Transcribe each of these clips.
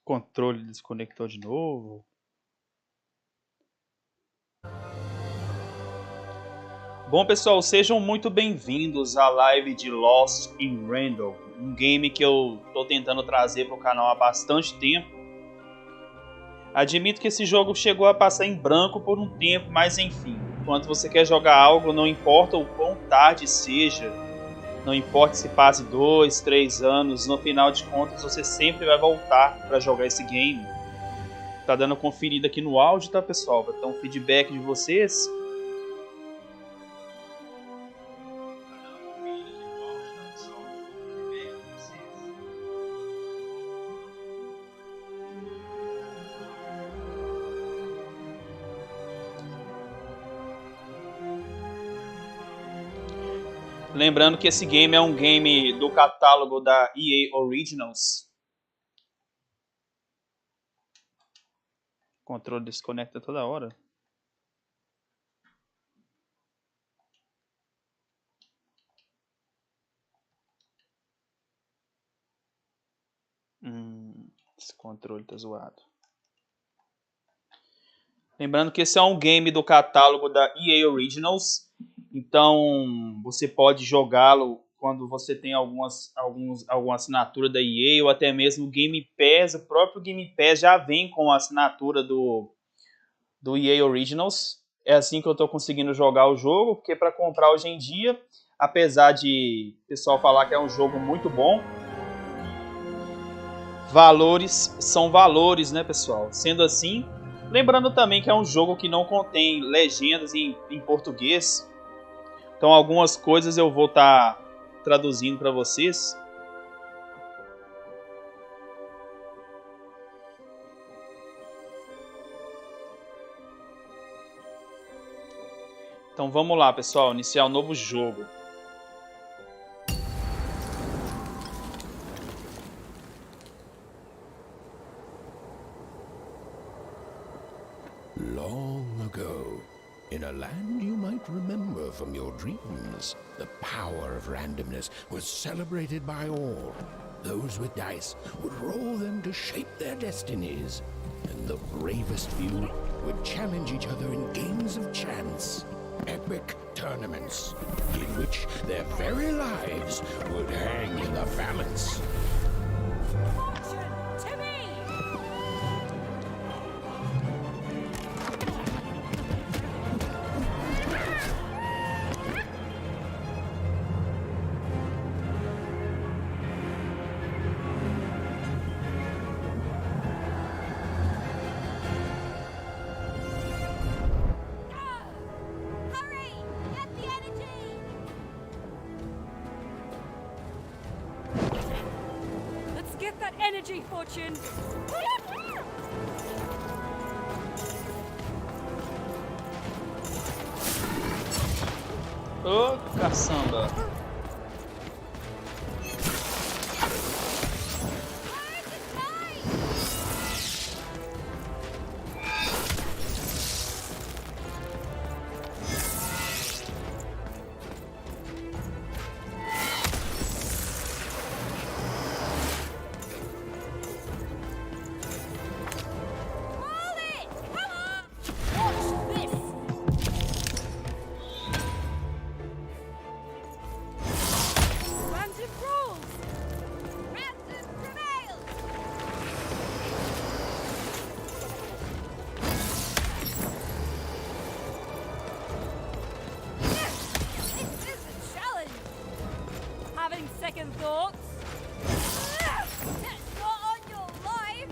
Controle desconectou de novo. Bom, pessoal, sejam muito bem-vindos à live de Lost in Random, um game que eu tô tentando trazer para o canal há bastante tempo. Admito que esse jogo chegou a passar em branco por um tempo, mas enfim, quando você quer jogar algo, não importa o quão tarde seja, não importa se passe 2, 3 anos, no final de contas você sempre vai voltar para jogar esse game. Tá dando conferida aqui no áudio, tá, pessoal? Vai ter um feedback de vocês. Lembrando que esse game é um game do catálogo da EA Originals. O controle desconecta toda hora. Esse controle tá zoado. Lembrando que esse é um game do catálogo da EA Originals. Então você pode jogá-lo quando você tem alguma assinatura da EA ou até mesmo o Game Pass. O próprio Game Pass já vem com a assinatura do EA Originals. É assim que eu estou conseguindo jogar o jogo, porque para comprar hoje em dia, apesar de o pessoal falar que é um jogo muito bom, valores são valores, né, pessoal? Sendo assim, lembrando também que é um jogo que não contém legendas em português. Então algumas coisas eu vou estar traduzindo para vocês. Então vamos lá, pessoal, iniciar um novo jogo. Long ago, in a land you might remember from your dreams, the power of randomness was celebrated by all. Those with dice would roll them to shape their destinies, and the bravest few would challenge each other in games of chance. Epic tournaments, in which their very lives would hang in the balance. Energy fortune. Ô, caçamba. Second thoughts? Not on your life!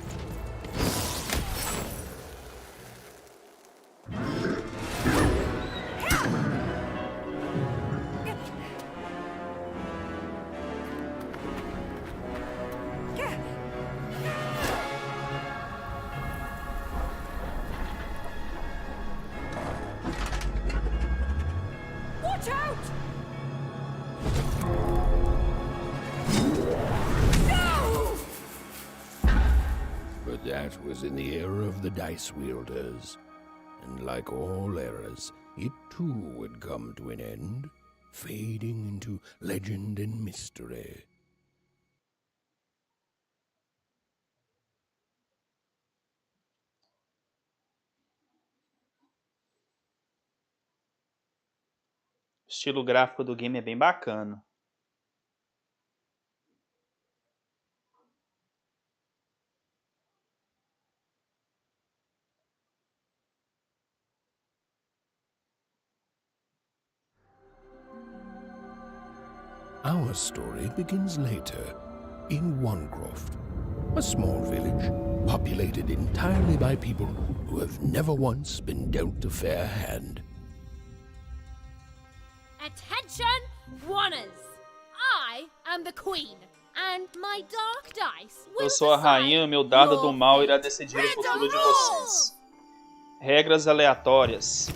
Watch out! But that was in the era of the dice wielders, and like all eras, it too would come to an end, fading into legend and mystery. estilo gráfico do game é bem bacana. Our story begins later, in Wanecroft, a small village populated entirely by people who have never once been dealt a fair hand. Attention, Wanners! I am the Queen, and my dark dice will Eu sou a rainha, meu dado do mal irá decidir o futuro de vocês. Regras aleatórias.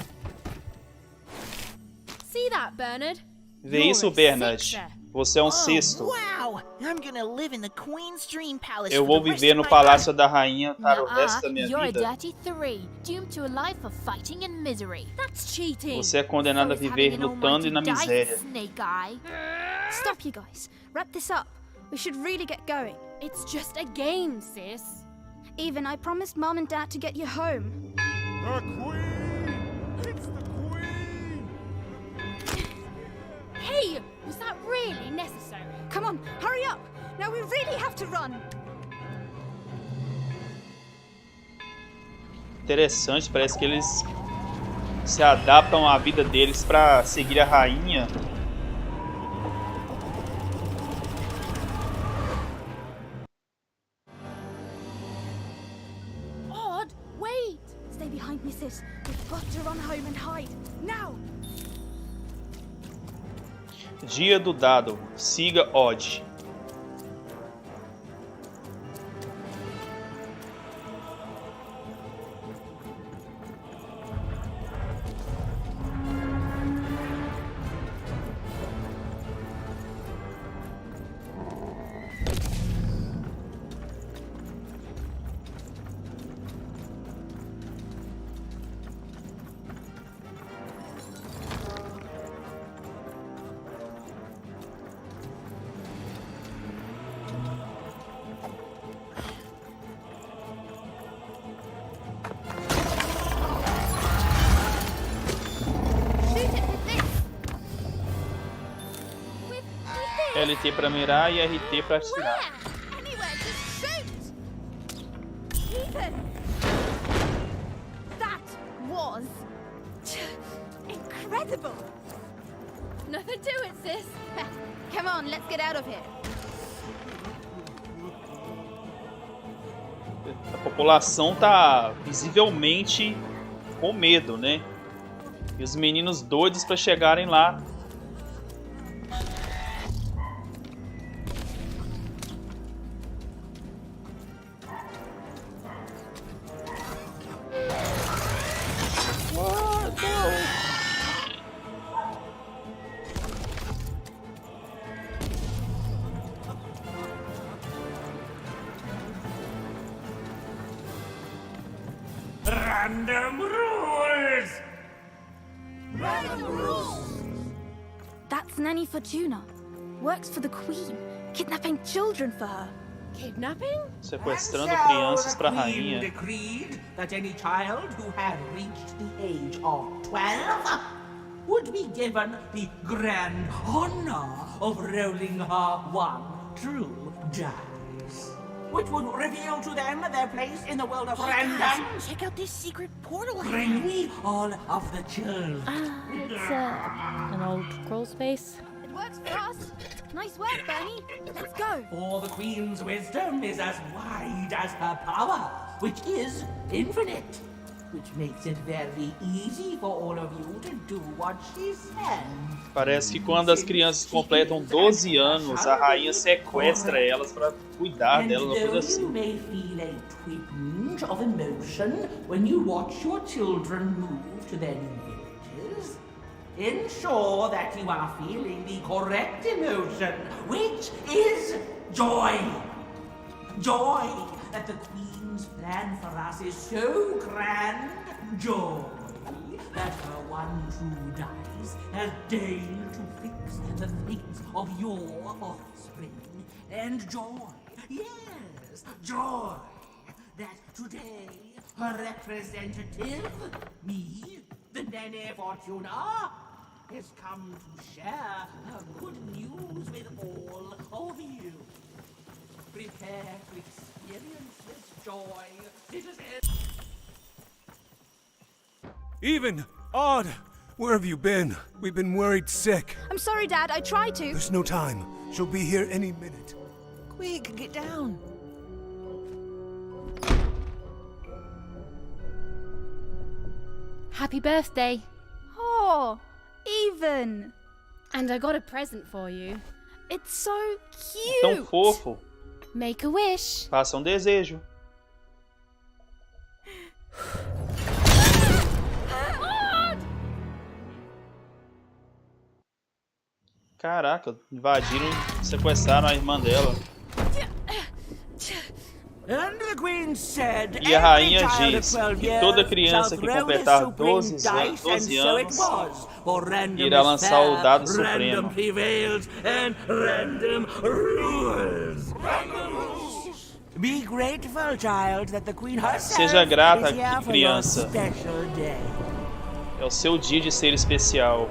See that, Bernard? Vê isso, Bernard? Você é um cesto. Wow! I'm gonna live in the Queen's Dream Palace Eu for vou the rest viver of no my palácio life. da rainha para o resto da minha You're a vida. dirty 3, doomed to a life of fighting and misery. That's cheating. Você é condenado a Always viver having an lutando e na almighty miséria. dice, Snake Eye. Stop, you guys. Wrap this up. We should really get going. It's just a game, sis. Even I promised Mom and Dad to get you home. The Queen! It's the Queen! Hey, was that really necessary? Come on, hurry up. Now we really have to run. Interessante, parece que eles se adaptam à vida deles para seguir a rainha. Odd, wait. Stay behind me, sis. We've got to run home and hide. Now! Dia do dado. Siga Odd. LT para mirar e RT para atirar. Anywhere, just shoot! Ethan! That was incredible! Nothing to it, sis. Come on, let's get out of here. A população tá visivelmente com medo, né? E os meninos doidos para chegarem lá. Random rules! That's Nanny Fortuna. Works for the Queen, kidnapping children for her. Kidnapping? Sequestrando crianças para a rainha. Decreed that any child who had reached the age of 12 would be given the grand honor of rolling her one true dice, which would reveal to them their place in the world of random. Check out this secret portal. Bring me all of the children. It's an old crawl space. It works for us. Nice work, Bernie. Let's go. For the Queen's wisdom is as wide as her power, which is infinite, which makes it very easy for all of you to do what she says. Parece que quando as crianças completam 12 anos, a rainha sequestra elas para cuidar delas, uma coisa You assim. may feel a twinge of emotion when you watch your children move to their new villages. Ensure that you are feeling the correct emotion, which is joy. Joy that the Queen's plan for us is so grand. Joy that her one true dice has deigned to fix the fates of your offspring. And joy, yes, joy that today her representative, me, the Nene Fortuna, has come to share her good news with all of you. Prepare to experience this joy, citizens. Even! Odd! Where have you been? We've been worried sick. I'm sorry, Dad. I tried to. There's no time. She'll be here any minute. Quick, get down. Happy birthday. Oh, Even. And I got a present for you. It's so Tão cute. fofo. Make a wish. Faça um desejo. Caraca, invadiram e sequestraram a irmã dela. And the Queen said, E a rainha "Every child of diz 12 que years toda shall criança que throw the completar supreme 12 dice, and so it anos was. For random irá is lançar o fair, dado random supremo. prevails, and random rules. Be grateful, child, that the Queen herself Seja grata, is here for criança. your special day. É o seu dia de ser especial.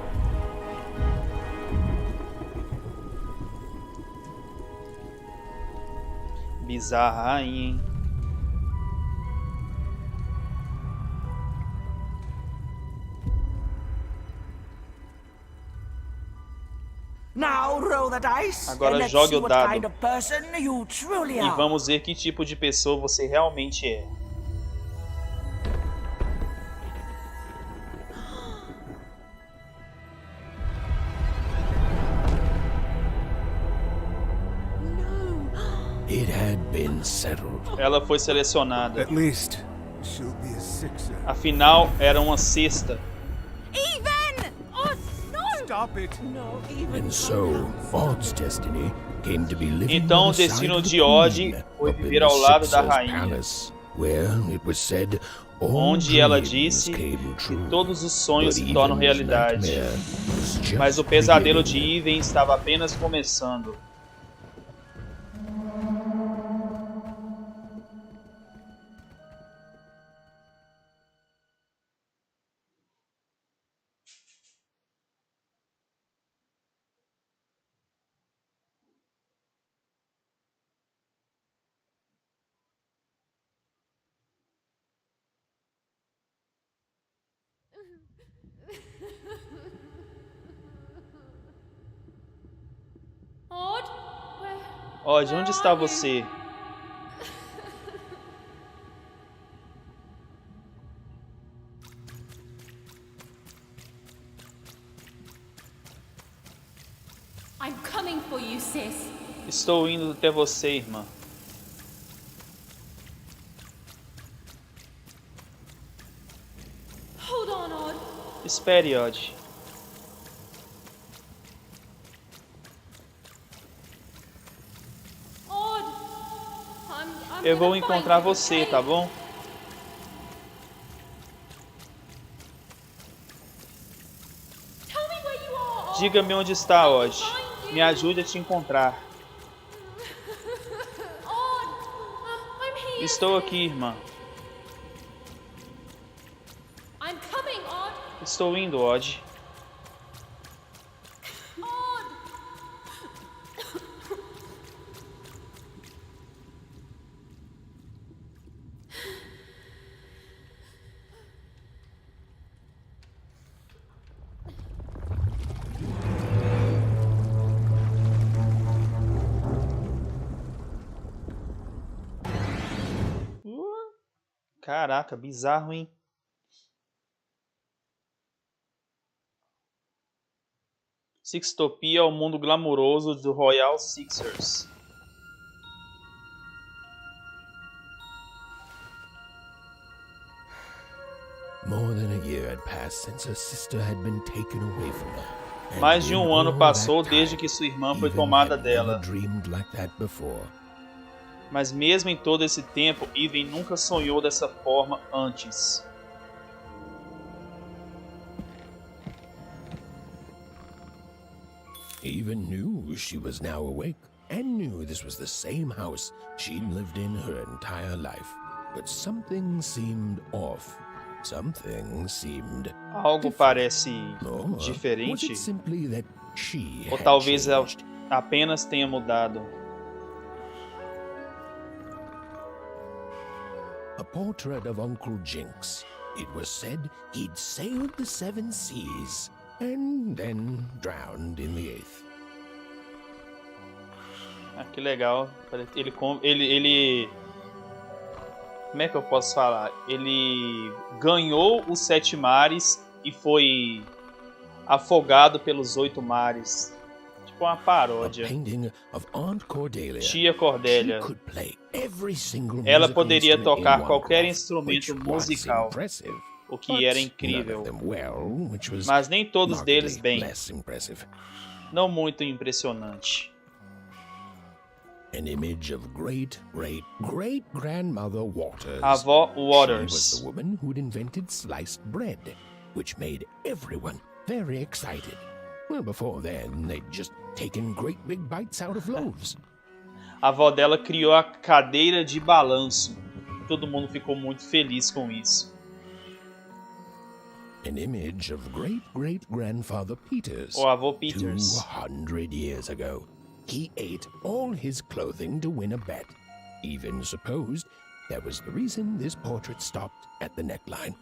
Bizarra rainha, hein? Now roll the dice, Agora and let's jogue see o what dado. kind of person you truly E are. vamos ver que tipo de pessoa você realmente é. It had been settled. Ela foi selecionada. At least, she'll be a sixer. Afinal, era uma cesta. Even! Oh, no! Stop it! No, even And so, Odd's destiny came to be living Então, by o the side destino of the de Odd queen, foi up in viver the ao lado da Sixer's rainha, palace, where it was said all onde ela dreams disse came que true. todos os sonhos But se tornam Even's realidade. nightmare was just Mas o pesadelo de beginning. Even estava apenas começando. Odd? Odd, onde está você? I'm coming for you, sis. Estou indo até você, irmã. Hold on, Odd. Espere, Odd. Odd. I'm Eu vou gonna find encontrar you, você, okay? tá bom? Tell me where you are, Odd. Diga-me onde está, Odd. Me ajude a te encontrar. Odd. I'm here. Estou aqui, irmã. I'm coming, Odd. Estou indo, Odd. Odd. Caraca, bizarro, hein? Sixtopia é o mundo glamouroso do Royal Sixers. More than a year had passed since her sister had been taken away from her. And Mais de in ano all passou that desde time, que sua irmã foi Even tomada had dela. never dreamed like that before. Mas mesmo em todo esse tempo, Even nunca sonhou dessa forma antes. Even knew she was now awake, and knew this was the same house she'd lived in her entire life. But something seemed off. Something seemed Algo parece or was diferente, it simply that she ou had talvez changed? apenas tenha mudado. A portrait of Uncle Jinx. It was said he'd sailed the 7 seas and then drowned in the 8th. Ah, que legal. Ele, como é que eu posso falar? Ele ganhou os 7 mares e foi afogado pelos 8 mares. Tipo uma A paródia. painting of Aunt Cordelia. Tia Cordélia. She could play every single Ela musical poderia instrument in tocar one qualquer cloth, instrumento which was musical, impressive, o que era but incrível. none of them well, which was Mas nem todos deles markedly bem. less impressive. Não muito impressionante. An image of great-great-great-grandmother Waters. Avó She was Waters. the woman who'd invented sliced bread, which made everyone very excited. Well, before then, they'd just taken great big bites out of loaves. A avó dela criou a cadeira de balanço. Todo mundo ficou muito feliz com isso. An image of great-great-grandfather Peters. O avô Peters. 200 years ago. He ate all his clothing to win a bet. Even supposed that was the reason this portrait stopped at the neckline.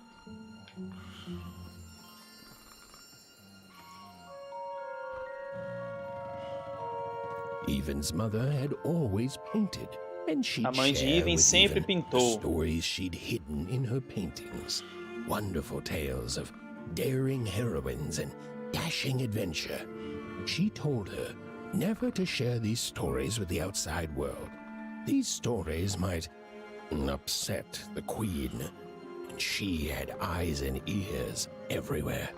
Even's mother had always painted, and she'd A mãe de share Even with sempre Even the pintou. stories she'd hidden in her paintings. Wonderful tales of daring heroines and dashing adventure. She told her never to share these stories with the outside world. These stories might upset the Queen, and she had eyes and ears everywhere.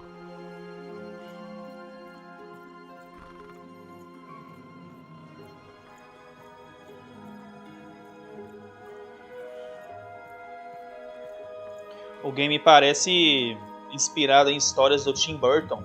O game parece inspirado em histórias do Tim Burton.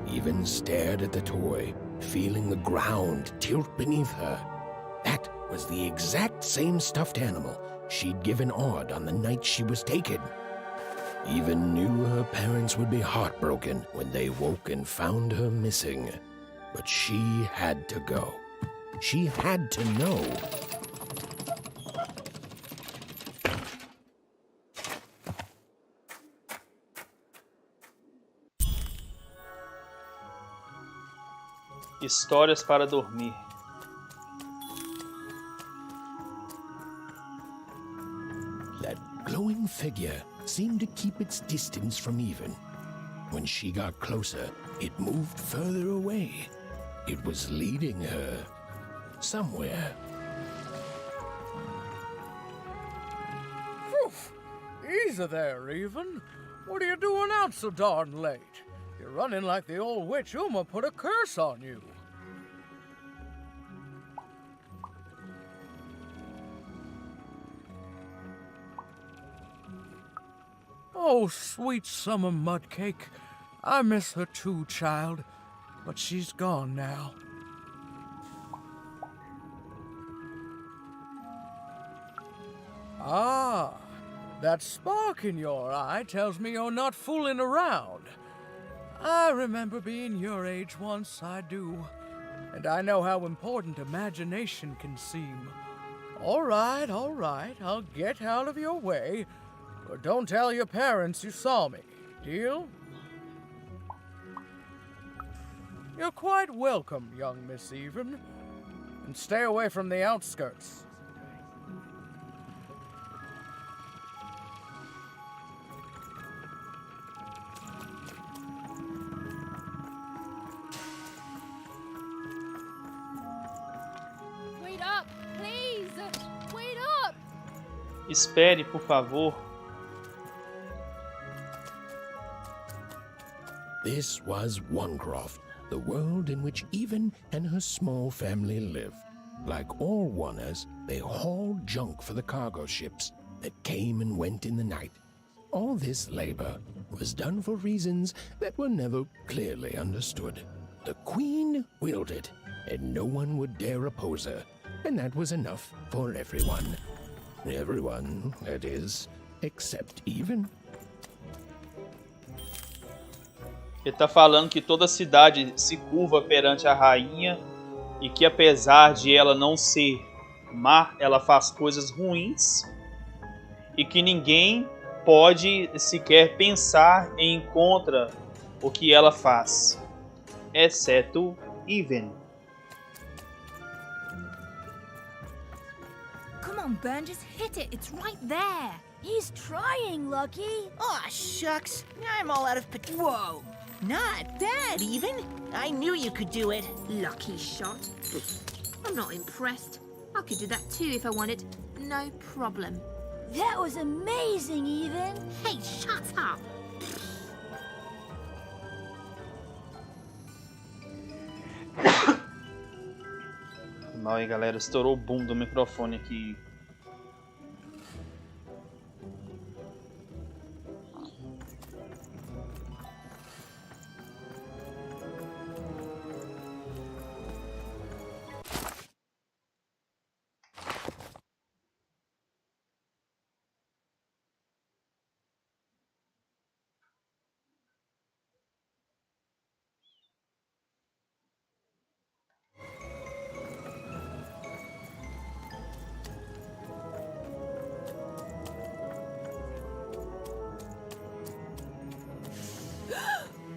Even stared at the toy, feeling the ground tilt beneath her. That was the exact same stuffed animal she'd given Odd on the night she was taken. Even knew her parents would be heartbroken when they woke and found her missing. But she had to go. She had to know. Histórias para dormir. That glowing figure seemed to keep its distance from Even. When she got closer, it moved further away. It was leading her somewhere. Easy there, Even. What are you doing out so darn late? You're running like the old witch Uma put a curse on you. Oh, sweet summer mudcake. I miss her too, child. But she's gone now. Ah, that spark in your eye tells me you're not fooling around. I remember being your age once, I do. And I know how important imagination can seem. All right, I'll get out of your way. But don't tell your parents you saw me. Deal? You're quite welcome, young Miss Even. And stay away from the outskirts. Wait up, please! Wait up! Espere, por favor. This was Onecroft, the world in which Even and her small family lived. Like all Oners, they hauled junk for the cargo ships that came and went in the night. All this labor was done for reasons that were never clearly understood. The Queen willed it, and no one would dare oppose her, and that was enough for everyone. Everyone, that is, except Even. Ele tá falando que toda cidade se curva perante a rainha e que apesar de ela não ser má, ela faz coisas ruins e que ninguém pode sequer pensar em contra o que ela faz, exceto Even. Come on, Burn, just hit it. It's right there. He's trying, Lucky. Aw, shucks. I'm all out of Whoa! Not bad, Even. I knew you could do it. Lucky shot. I'm not impressed. I could do that too if I wanted. No problem. That was amazing, Even. Hey, shut up! Mal aí, galera, estourou o boom do microfone aqui.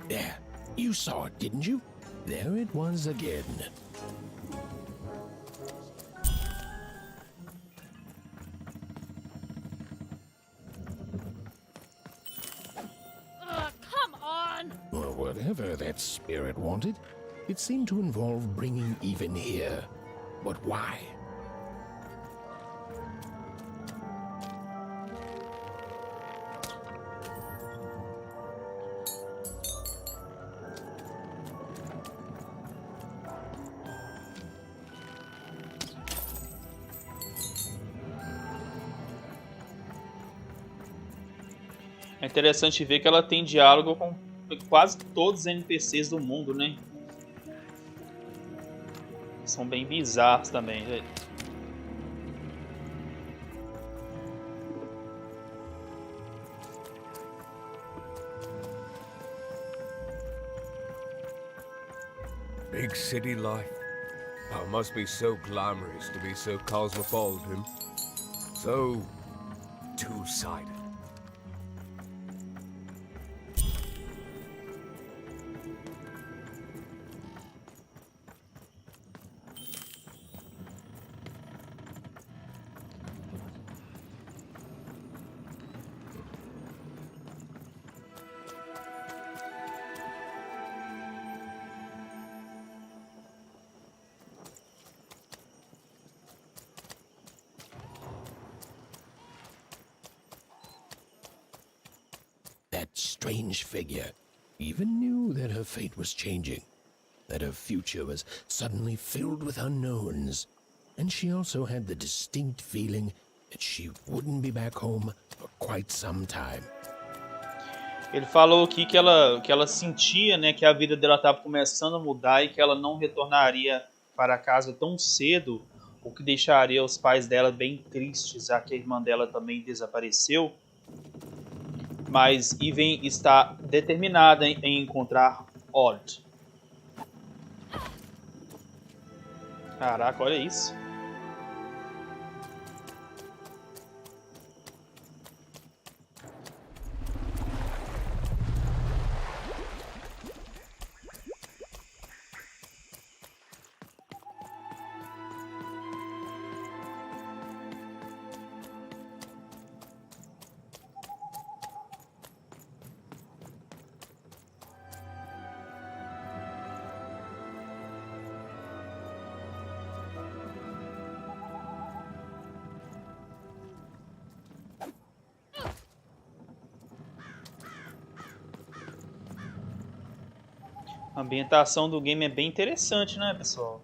There, you saw it, didn't you? There it was again. Come on! Well, whatever that spirit wanted, it seemed to involve bringing Even here. But why? É interessante ver que ela tem diálogo com quase todos os NPCs do mundo, né? São bem bizarros também, velho. Big city life. Oh, it must be so glamorous to be so cosmopolitan. So two-sided. That strange figure even knew that her fate was changing, that her future was suddenly filled with unknowns, and she also had the distinct feeling that she wouldn't be back home for quite some time. Ele falou aqui que ela sentia, né, que a vida dela estava começando a mudar e que ela não retornaria para casa tão cedo, o que deixaria os pais dela bem tristes, já que a irmã dela também desapareceu. Mas Even está determinada em encontrar Odd. Caraca, olha isso. A ambientação do game é bem interessante, né, pessoal?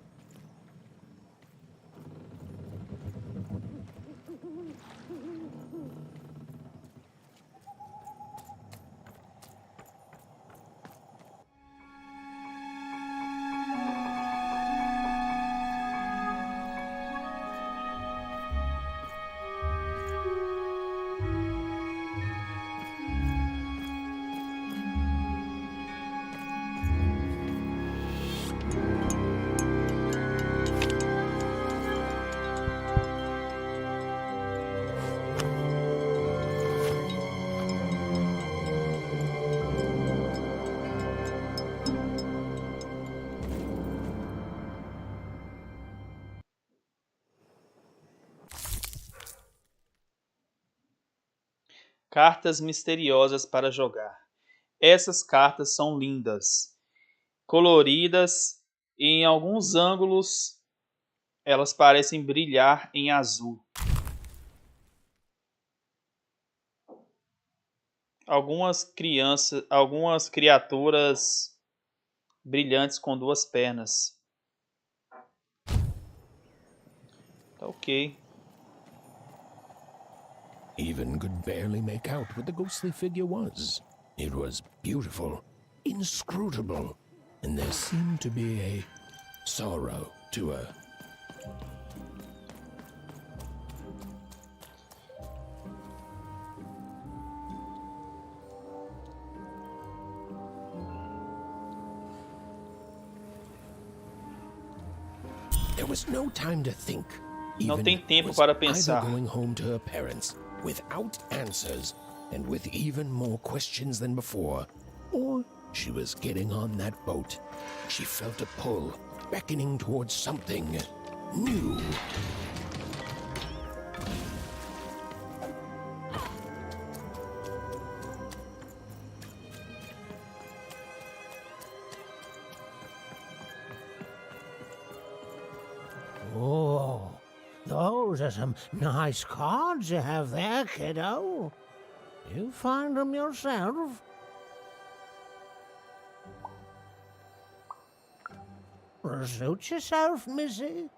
Cartas misteriosas para jogar. Essas cartas são lindas, coloridas e em alguns ângulos elas parecem brilhar em azul. Algumas criaturas brilhantes com duas pernas. Tá ok. Even could barely make out what the ghostly figure was. It was beautiful, inscrutable, and there seemed to be a sorrow to her. There was no time to think. Não tem tempo was para either pensar. going home to her parents without answers and with even more questions than before, or she was getting on that boat. She felt a pull, beckoning towards something new. Oh, those are some nice cards you have there, kiddo. You find them yourself? Suit yourself, missy.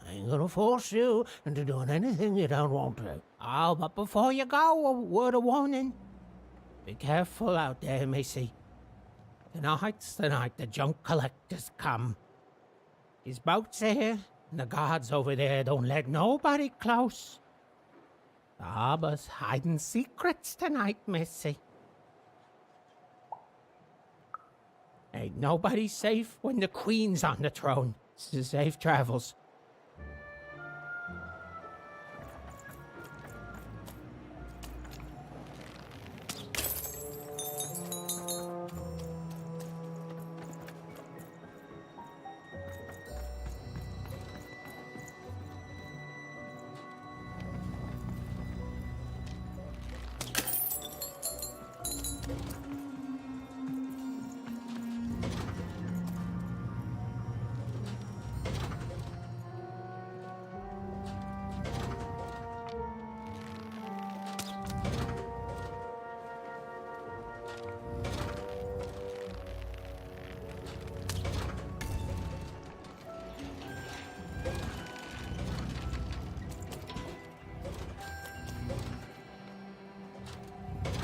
I ain't gonna force you into doing anything you don't want to. Oh, but before you go, a word of warning. Be careful out there, missy. Tonight's the night the junk collectors come. His boat's here, and the guards over there don't let nobody close. The harbor's hiding secrets tonight, missy. Ain't nobody safe when the Queen's on the throne. Safe travels.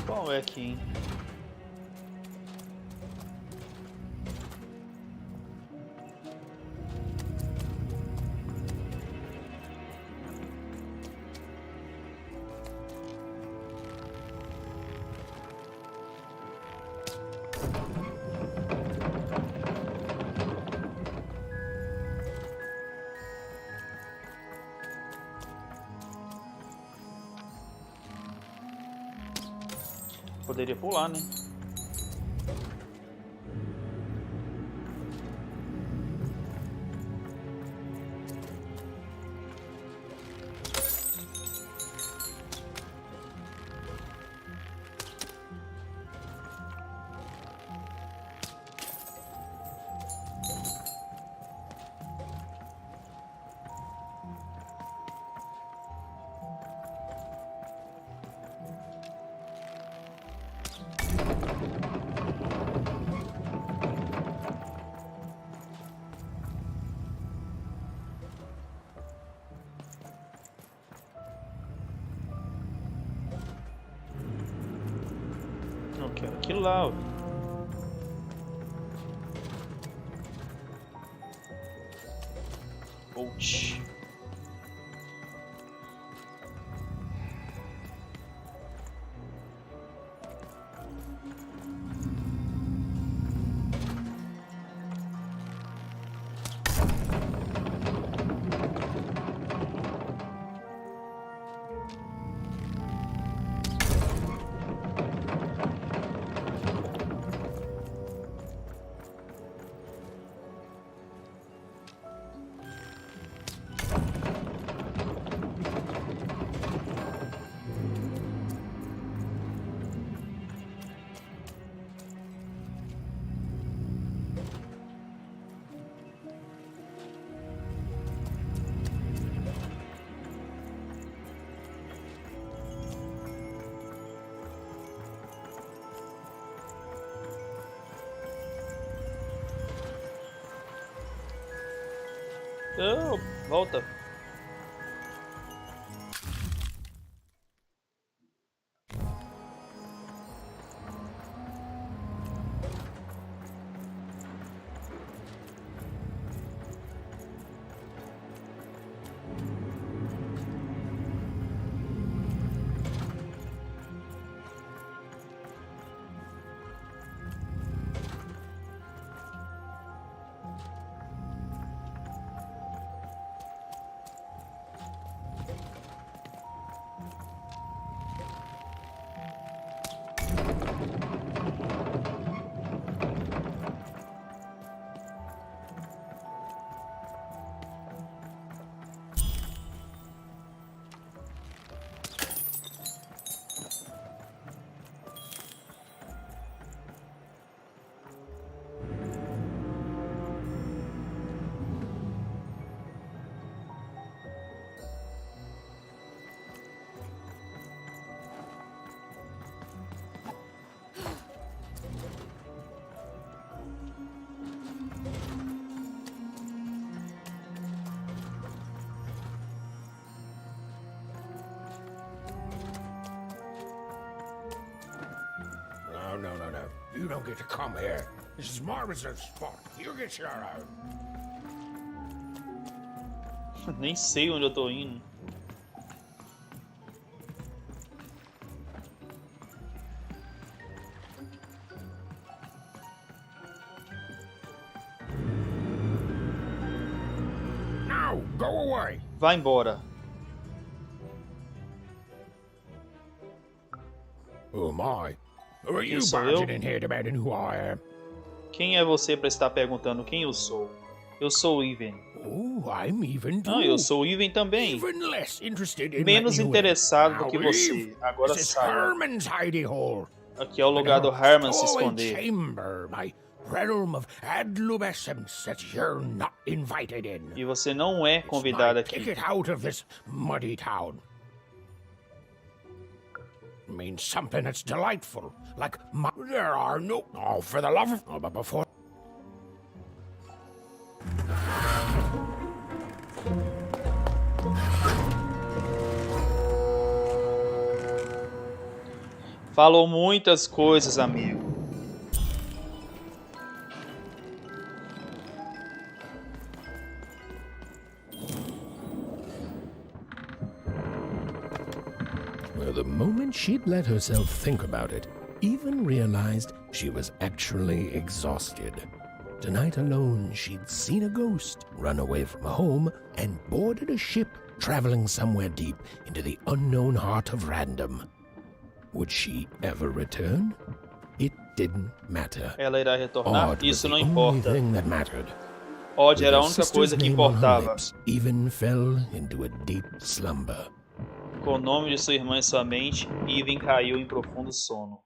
Qual é aqui, hein? Poderia pular, né? Quero aquilo lá, ó. Ouch. Não, volta. No. You don't get to come here. This is my reserved spot. You get your own. Nem sei onde eu tô indo. Now, go away. Vai embora. Who am I? Who are you sou eu? barging in here demanding who I am? Quem é você para estar perguntando quem eu sou? Eu sou o Even. Oh, I'm even too. Ah, eu sou o Even também. Even less interested in Menos letting you interessado in. do que Now você. leave. Agora This is saia. Herman's hidey hole. Aqui é o lugar do Herman se Oh, esconder. chamber, my realm of adolescence that you're not invited in. E você não é convidado It's my aqui. ticket out of this muddy town. Means something that's delightful, like there are no. Oh, for the love of. Oh, but before. Falou muitas coisas, amigo. Well, the moment she'd let herself think about it, Even realized she was actually exhausted. Tonight alone, she'd seen a ghost, run away from home, and boarded a ship traveling somewhere deep into the unknown heart of Random. Would she ever return? It didn't matter. Ela irá retornar? Odd was Isso the não only importa. thing that mattered. Odd With era a her única sister's coisa que name on her importava. lips, Even fell into a deep slumber. Com o nome de sua irmã em sua mente, Even caiu em profundo sono.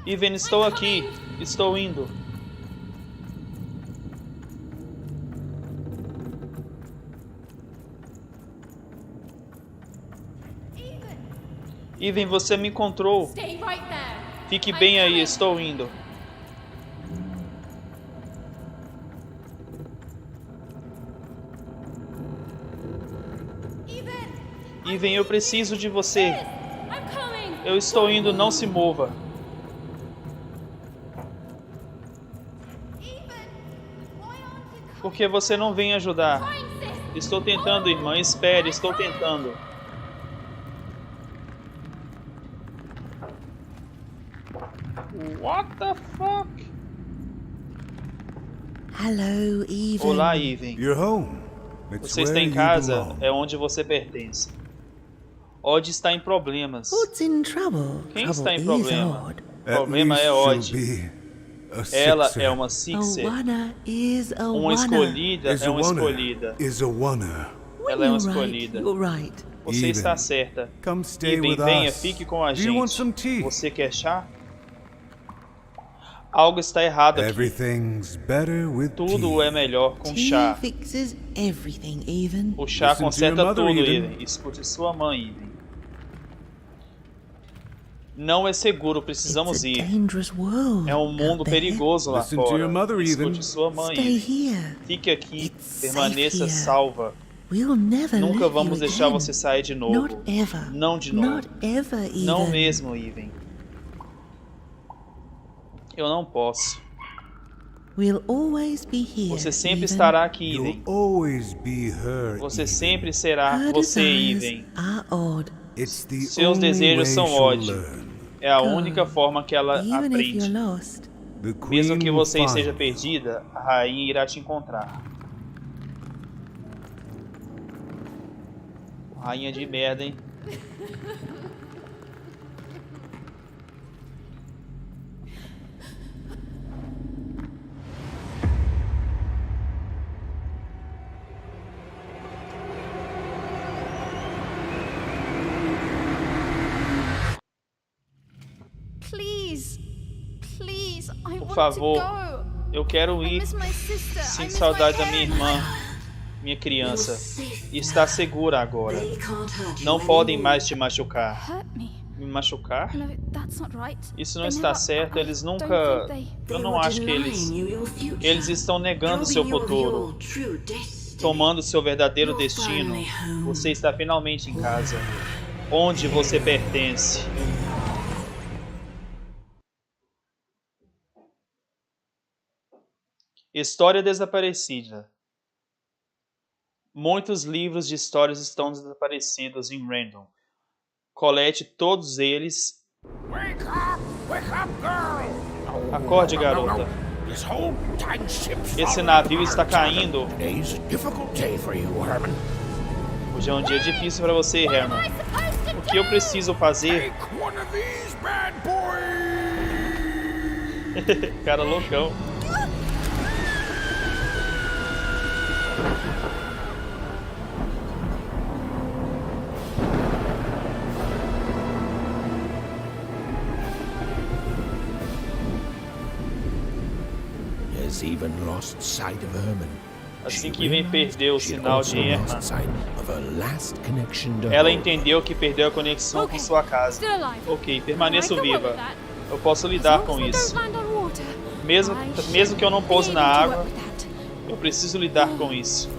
Even, estou aqui. Estou indo. Even, você me encontrou. Stay right there. Fique bem aí, estou indo. Even, eu preciso de você. Eu estou indo, não se mova. Por que você não vem ajudar? Estou tentando, irmã, espere, estou tentando. What the fuck? Hello, Even. Olá, Even. You're home. Você está em casa, é onde você pertence. Odd está em problemas. What's in trouble? Quem está em problema? O problema é Odd. Ela é uma Sixer. Uma escolhida é uma escolhida. Ela é uma escolhida. Você está certa. Even, venha, fique com a gente. Você quer chá? Algo está errado aqui. Tudo é melhor com chá. O chá conserta tudo, Even. Escute sua mãe, Even. Não é seguro, precisamos ir. É um mundo perigoso lá fora. Escute sua mãe, Even. Fique aqui, permaneça salva. Nunca vamos deixar você sair de novo. Não de novo. Não mesmo, Even. Eu não posso. Você sempre estará aqui, Even. Você sempre será você, Even. Seus desejos são ódios. É a única forma que ela aprende. Mesmo que você esteja perdida, a rainha irá te encontrar. Rainha de merda, hein? Por favor, eu quero ir. Sinto saudade da minha irmã, minha criança. E está segura agora. Não podem mais te machucar. Me machucar? Isso não está certo. Eles nunca... Eu não acho que eles... Eles estão negando seu futuro. Tomando seu verdadeiro destino. Você está finalmente em casa. Onde você pertence. História desaparecida. Muitos livros de histórias estão desaparecidos em Random. Colete todos eles. Acorde, garota. Esse navio está caindo. Hoje é um dia difícil para você, Herman. O que eu preciso fazer? Cara loucão. Assim que Even perdeu o sinal de Herman, ela entendeu que perdeu a conexão com sua casa. Ok, permaneço viva. Eu posso lidar com isso. Mesmo que eu não pouse na água, eu preciso lidar com isso.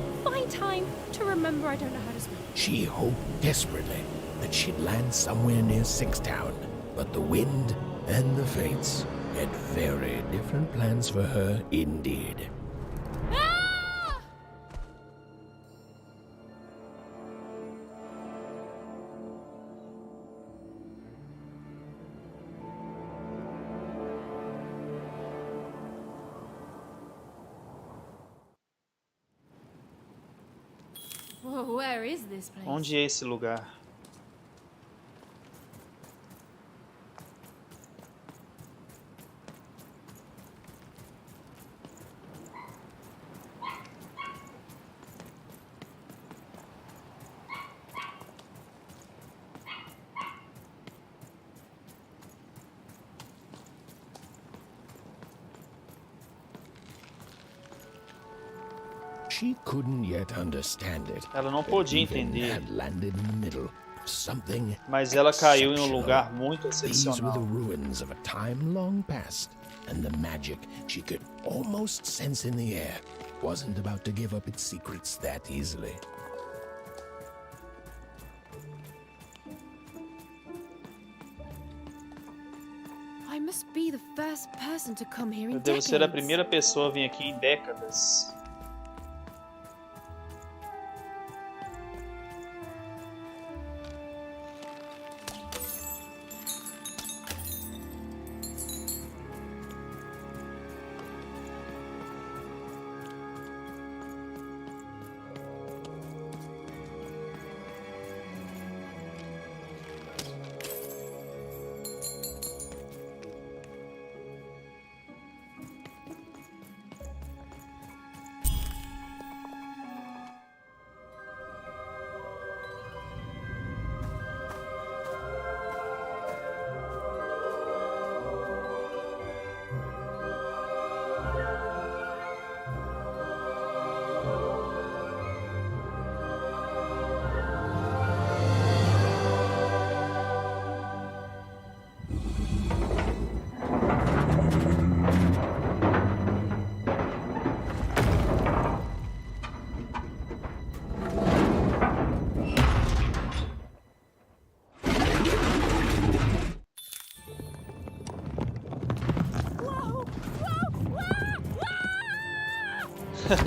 She hoped desperately that she'd land somewhere near Sixtown, but the wind and the fates had very different plans for her indeed. Onde é esse lugar? She couldn't yet understand it. Ela não podia entender. something. Mas ela caiu em um lugar muito These were the excepcional. ruins of a time long past, and the magic she could almost sense in the air wasn't about to give up its secrets that easily. I must be the first person to come here in Eu devo ser a decades. primeira pessoa a vir aqui em décadas.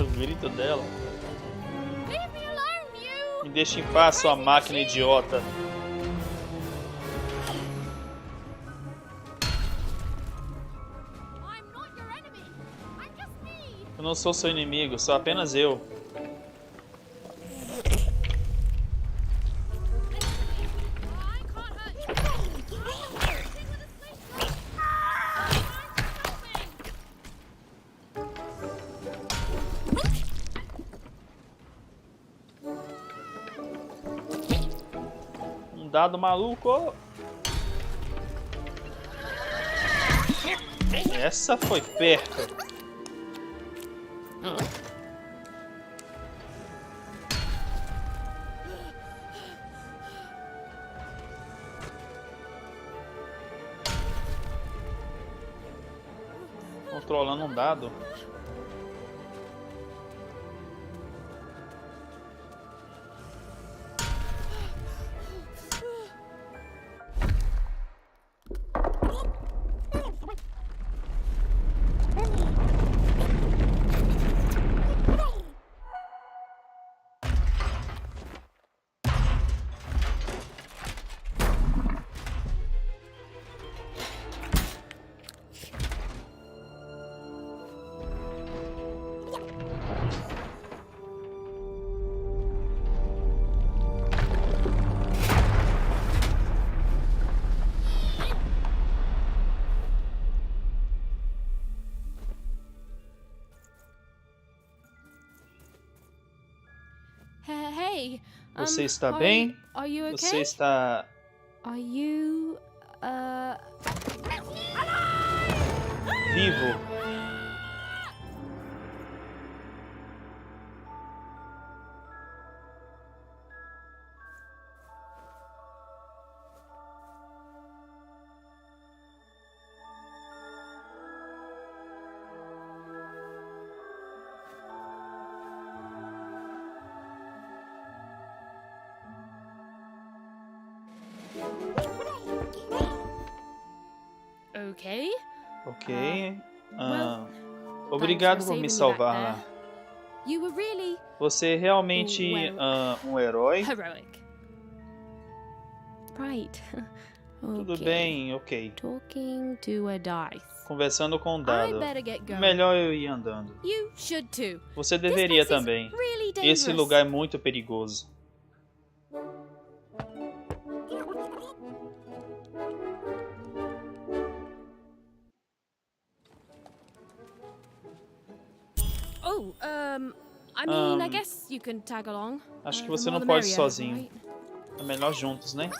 O grito dela. Leave me alone, you! Me deixe em paz, sua máquina idiota. I'm not your enemy. I'm just me. Eu não sou seu inimigo, sou apenas eu. I can't hurt you. I'm hitting with a slingshot. Um dado maluco. Essa foi perto. Controlando um dado. Hey, Você está bem? Are you okay? Você está... Are you vivo? okay? Ok. well, Obrigado thanks por for me saving me back salvar lá. there. You were really Você é realmente um herói? heroic. Right. Tudo Okay. bem, ok. Talking to a dice. Conversando com o I dado. better get going. Melhor eu ir andando. You should too. Você deveria This place is também. really Esse dangerous. lugar é muito perigoso. Oh, I mean, I guess you can tag along. Acho que The você more não the pode ir merrier, sozinho. right? É melhor juntos, né?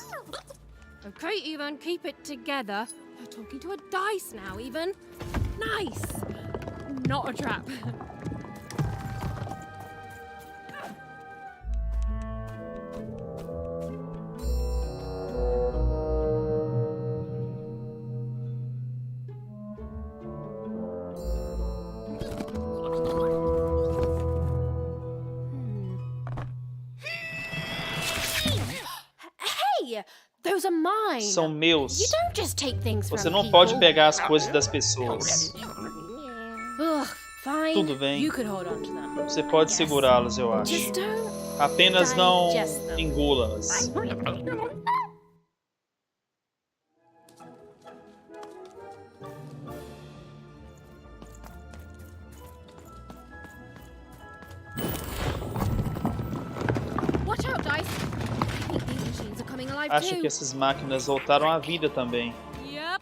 Okay, Even, keep it together. You're talking to a dice now, Even. Nice. Not a trap. Hey, those are mine. São meus. You don't just take things Você from não people. pode pegar as coisas das pessoas. Ugh, fine. Tudo bem. You could hold on to them. Você pode segurá-las, eu acho. Just don't Apenas não digest them. engula-las. Watch out, Dice. I think these machines are coming alive Acho too. que essas máquinas voltaram à vida também. Yep.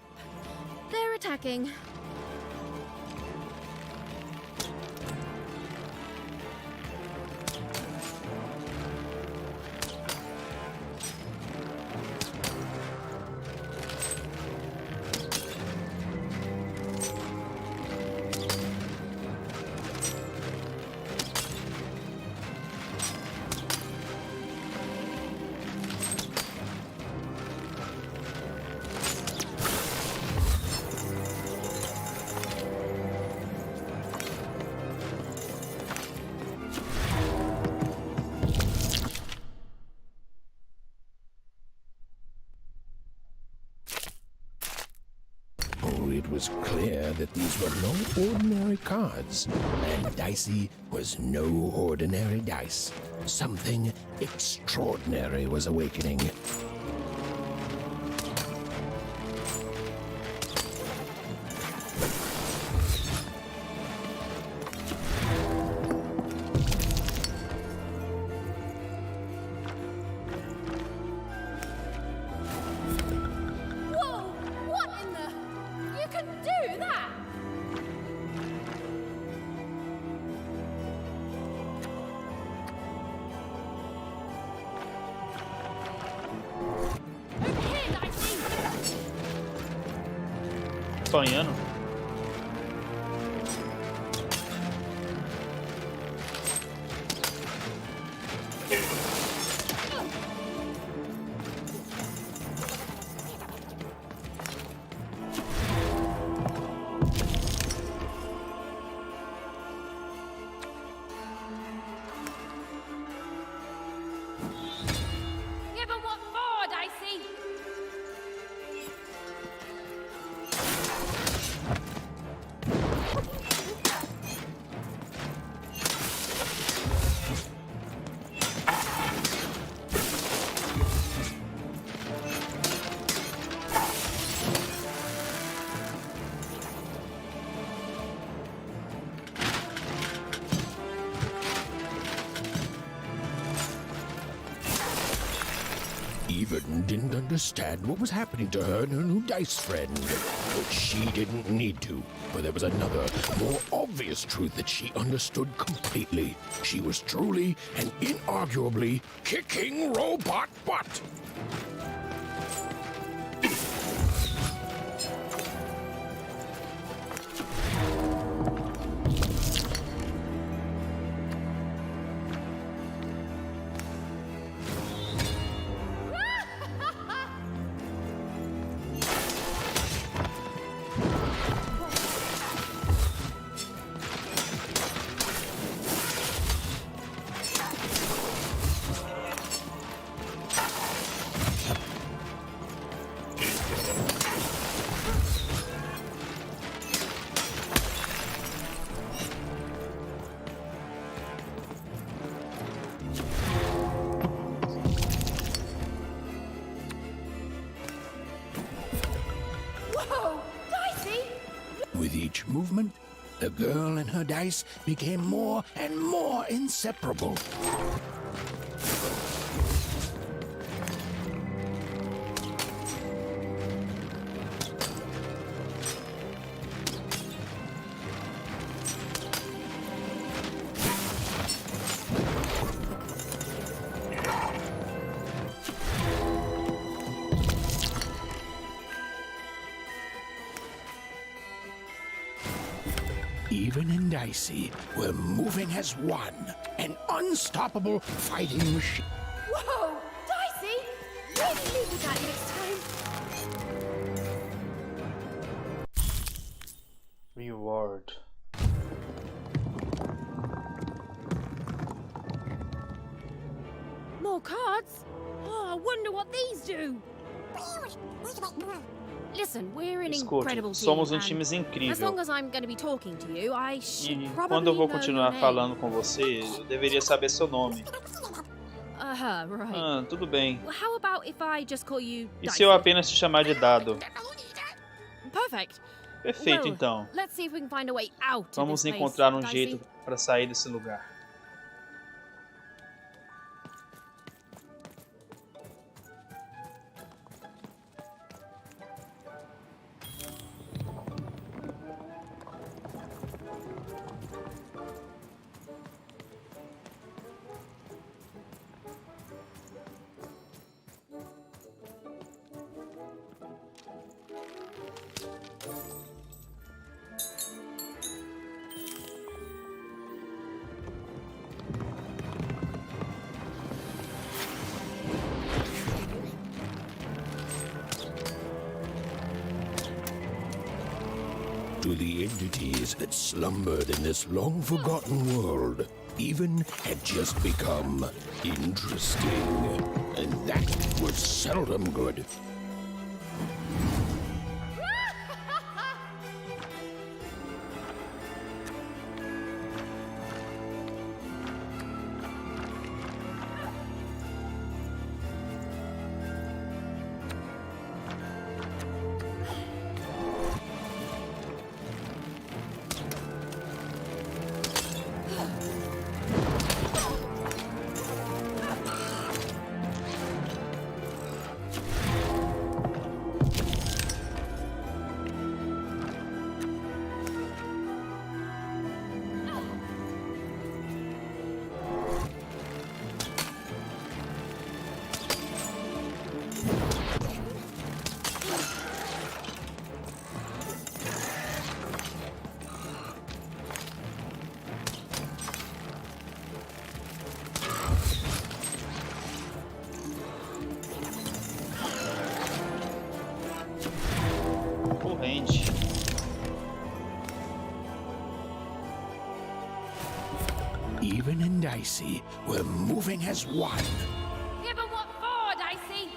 They're attacking. It was clear that these were no ordinary cards, and Dicey was no ordinary dice. Something extraordinary was awakening. Whoa! What in the... You can do that? Over here, Dicey! Apanhando? Yeah, but what for, Dicey? Even didn't understand what was happening to her and her new dice friend. But she didn't need to, for there was another, more obvious truth that she understood completely. She was truly and inarguably kicking robot butt. Whoa! Dicey! With each movement, the girl and her dice became more and more inseparable. Even and Dicey were moving as one, an unstoppable fighting machine. Whoa! Dicey! Really leave with that next time. Reward. More cards? Oh, I wonder what these do. too. Listen, we're an Escute, incredible team, somos um and time as incrível. long as I'm going to be talking to you, I should E probably quando eu vou know continuar your name. falando com você, eu deveria saber seu nome. Right. Ah, tudo bem. Well, how about if I just call you E se eu apenas te chamar de Dado? Perfect. Perfeito, Well, então. let's see if we can find a way out of Vamos this place, encontrar um Dicey. jeito para sair desse lugar. To the entities that slumbered in this long-forgotten world, even had just become interesting. And that was seldom good. Corrente. Even in Dicey, we're moving as one. Give 'em what for, Dicey?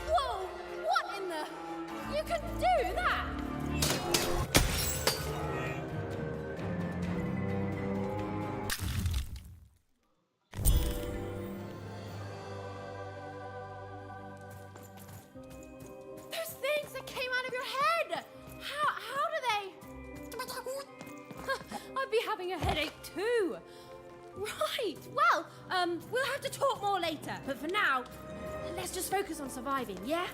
Whoa! What in the... You can do that? Those things that came out of your head! How do they... I'd be having a headache too. Right, well, we'll have to talk more later. But for now, let's just focus on surviving, yeah?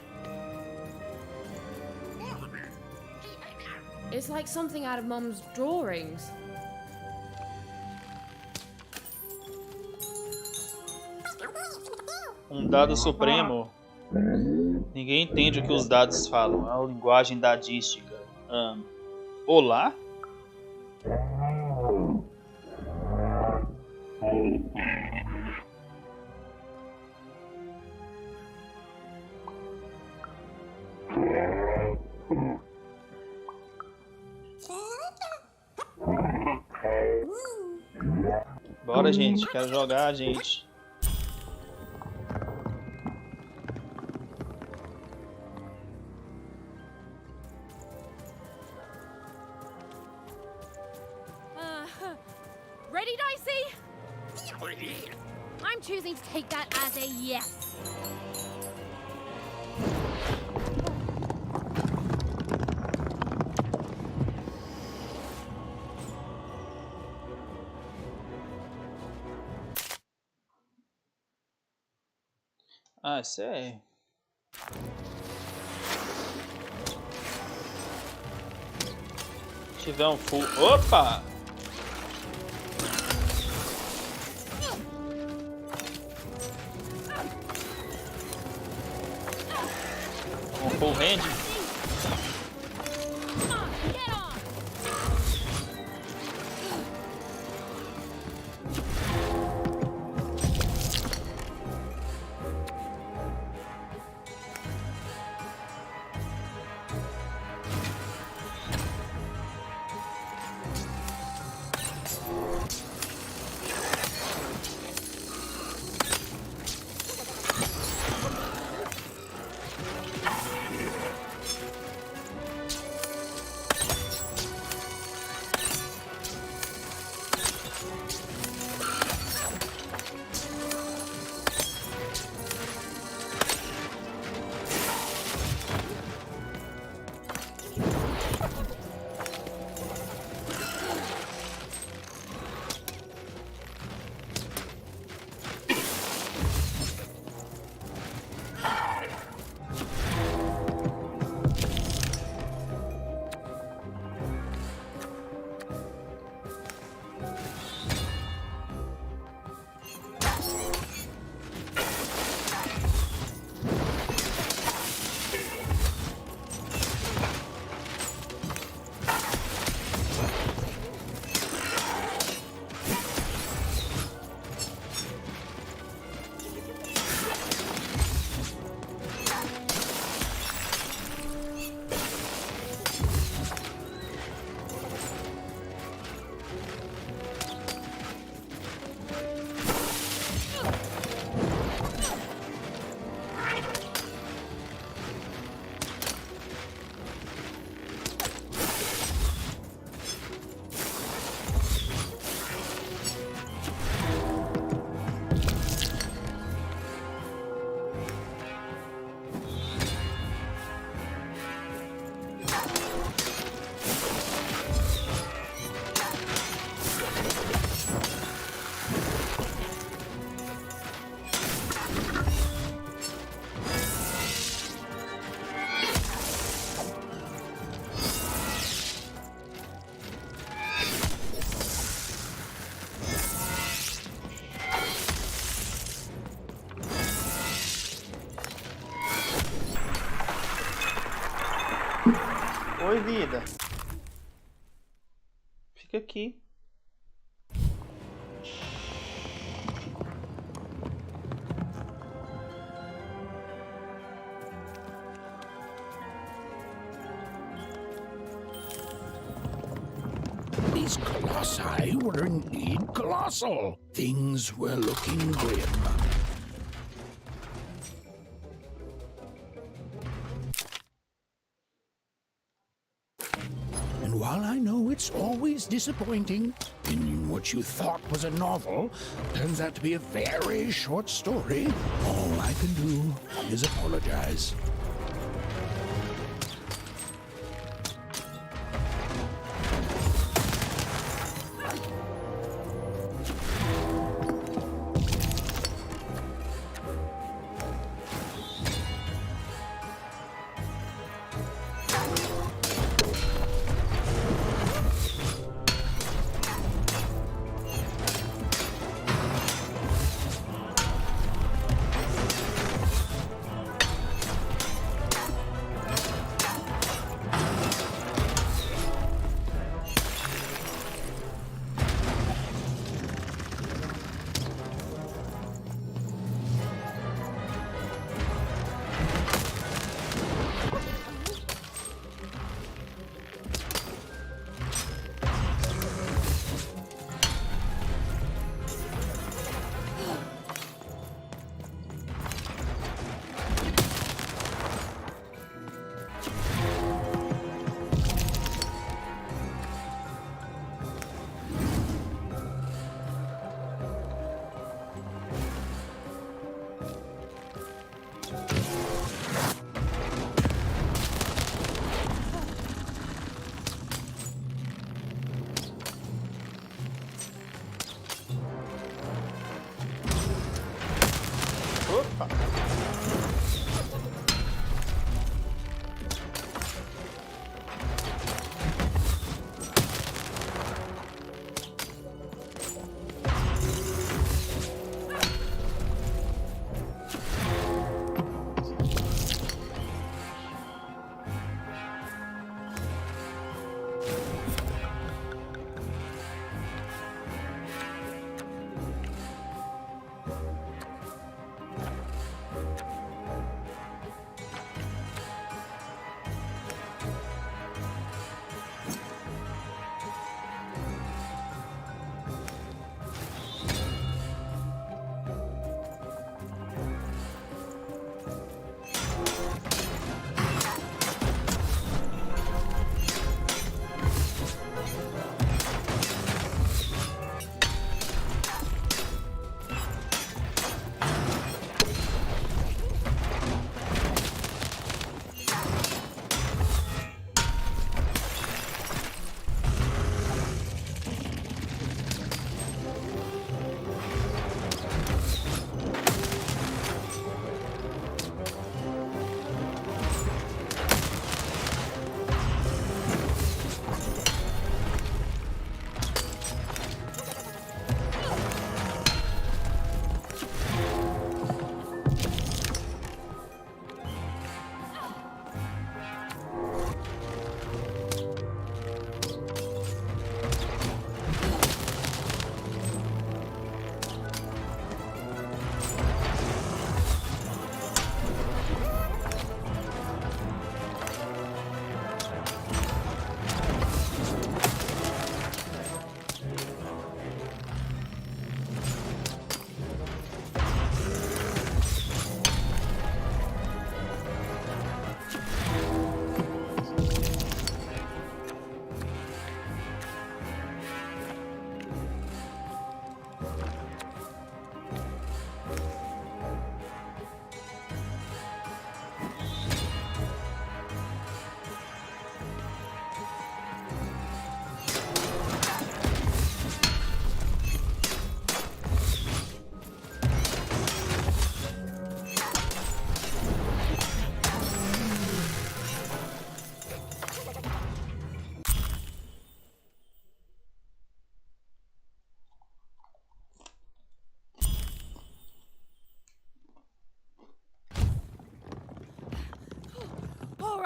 It's like something out of Mom's drawings. Dado supremo. Ninguém entende o que os dados falam. É a linguagem dadística. Olá? Bora, gente. Quero jogar, gente. I'm choosing to take that as a yes. Ah, sei. Se tiver um full... Opa! Um full hand. Oi, vida. Fica aqui. These colossi were indeed colossal. Things were looking grim. And while I know it's always disappointing, in what you thought was a novel turns out to be a very short story, all I can do is apologize.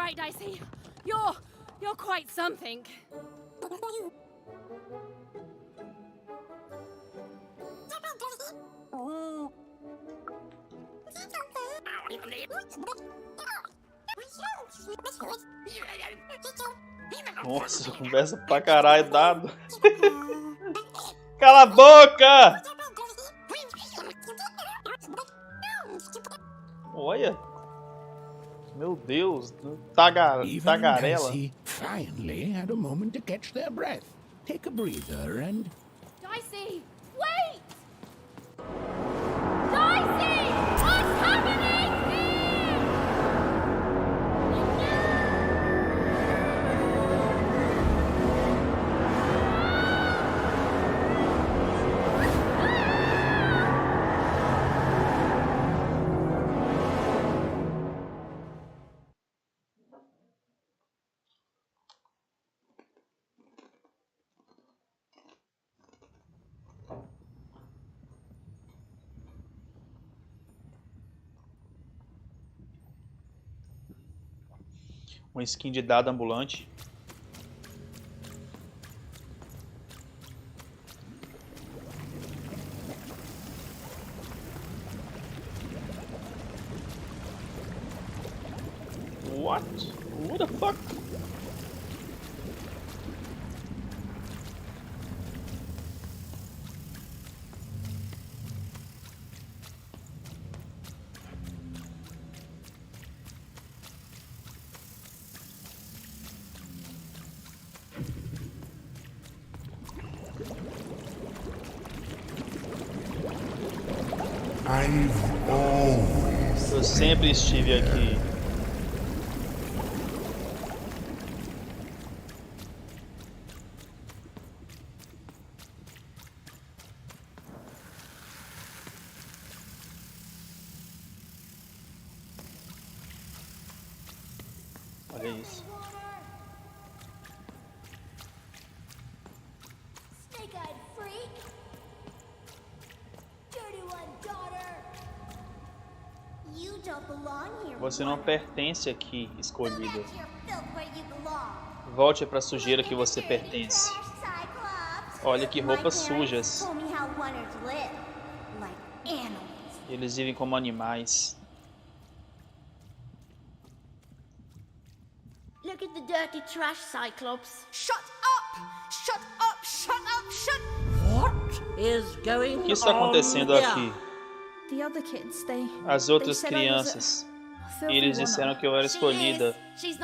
right, Dicey. You're quite something. Nossa, conversa pra caralho, dado. Cala a boca! Olha. Meu Deus, tagarela. Finally had a moment to catch their breath. Take a breather and... Dicey, wait! Dicey! What's happening here? Uma skin de dado ambulante. What? What the fuck? Eu sempre estive aqui. Olha isso. Snake-eyed freak. Dirty one, daughter. You don't belong here. Você não pertence aqui, escolhida. Go back to your filth where you belong. Volte para a sujeira que você pertence. Cyclops. Olha que roupas My parents sujas. told me how wonders live, like animals. Eles vivem como animais. Look at the dirty trash, Cyclops. Shut up! Shut up! Shut up! Shut... What is going O que está acontecendo aqui? The other kids, As outras crianças. Eles disseram que eu era escolhida.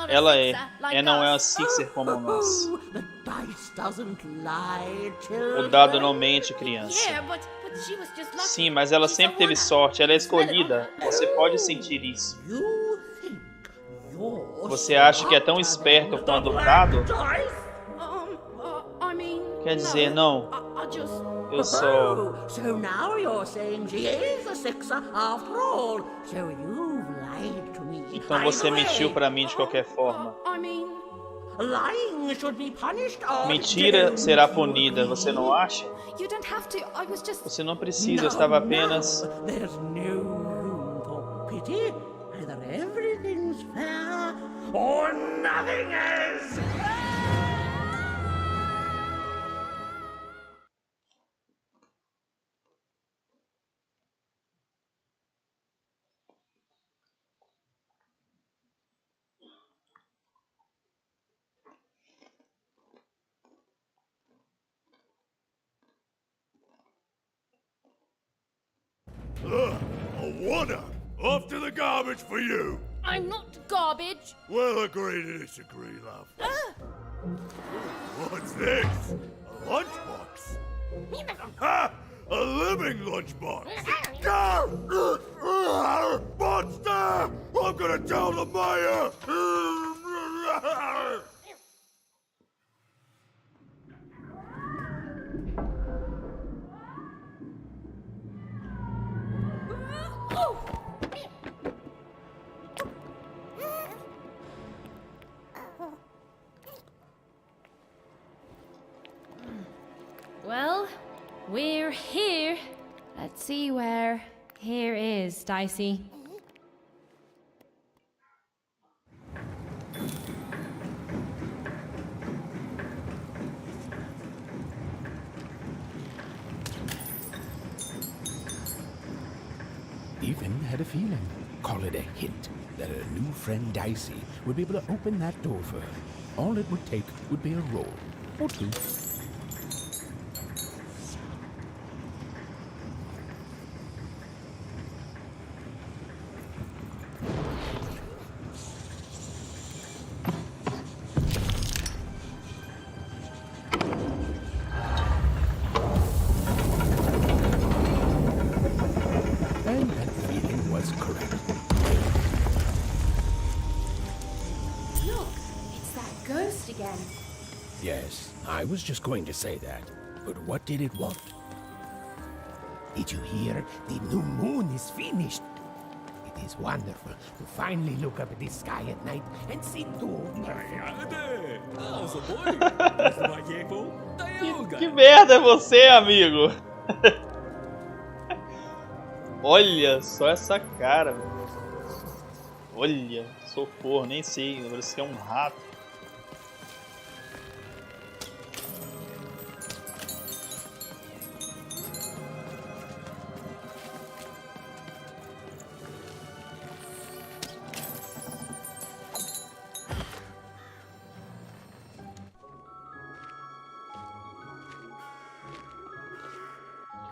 Ela é. Não é a Sixer como nós. The dice doesn't lie, O children. dado não mente, criança. Yeah, but she was just lucky. Sim, mas ela sempre teve sorte. Ela é escolhida. Você pode sentir isso. You think you're Você acha que é tão esperto quanto o dado? I mean, Quer dizer, não. I just... Eu sou... Oh, so now you're saying she is a sixer after all. So you've lied to me. Então você mentiu pra mim de qualquer forma. I mean... Lying should be punished. Or Mentira será punida, você não acha? You don't have to. I was just. Você não precisa, eu estava apenas... There's no room for pity. Either everything's fair or nothing is. A one-up! Off to the garbage for you! I'm not garbage. We'll agree to disagree, love. What's this? A lunchbox? Ha! A living lunchbox! Monster! I'm gonna tell the mayor! Well, we're here. Let's see where here is, Dicey. even had a feeling, call it a hint, that a new friend Dicey would be able to open that door for her. All it would take would be a roll or two. And that feeling was correct. Look, it's that ghost again. Yes, I was just going to say that. But what did it want? Did you hear? The new moon is finished. It is wonderful to finally look up at the sky at night and see two. Que merda é você, amigo? Olha só essa cara, velho. Olha, socorro, nem sei, parece que é um rato.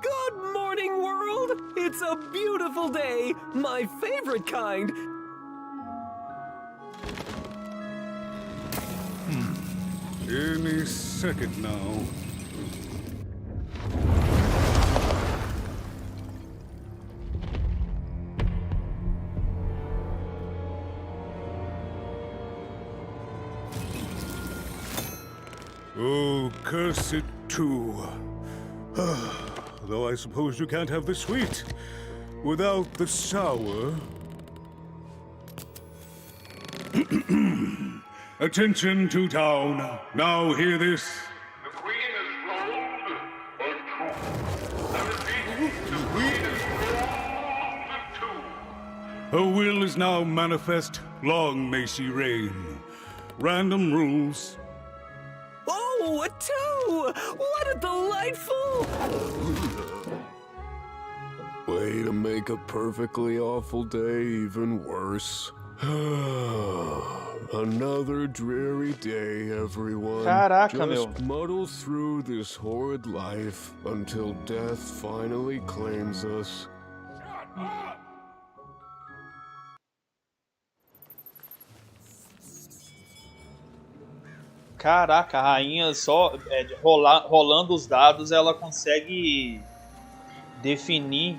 Good morning, world! It's a beautiful day, my favorite kind. Any second now. Oh, curse it too. Though I suppose you can't have the sweet without the sour. Attention to town. Now hear this. The queen is rolled a two. I repeat, the queen is rolled a two. Her will is now manifest. Long may she reign. Random rules. Oh, a two! What a delightful... Way to make a perfectly awful day even worse. Another dreary day, everyone. Caraca, Just muddle through this horrid life until death finally claims us. Caraca, a rainha só rolando os dados, ela consegue definir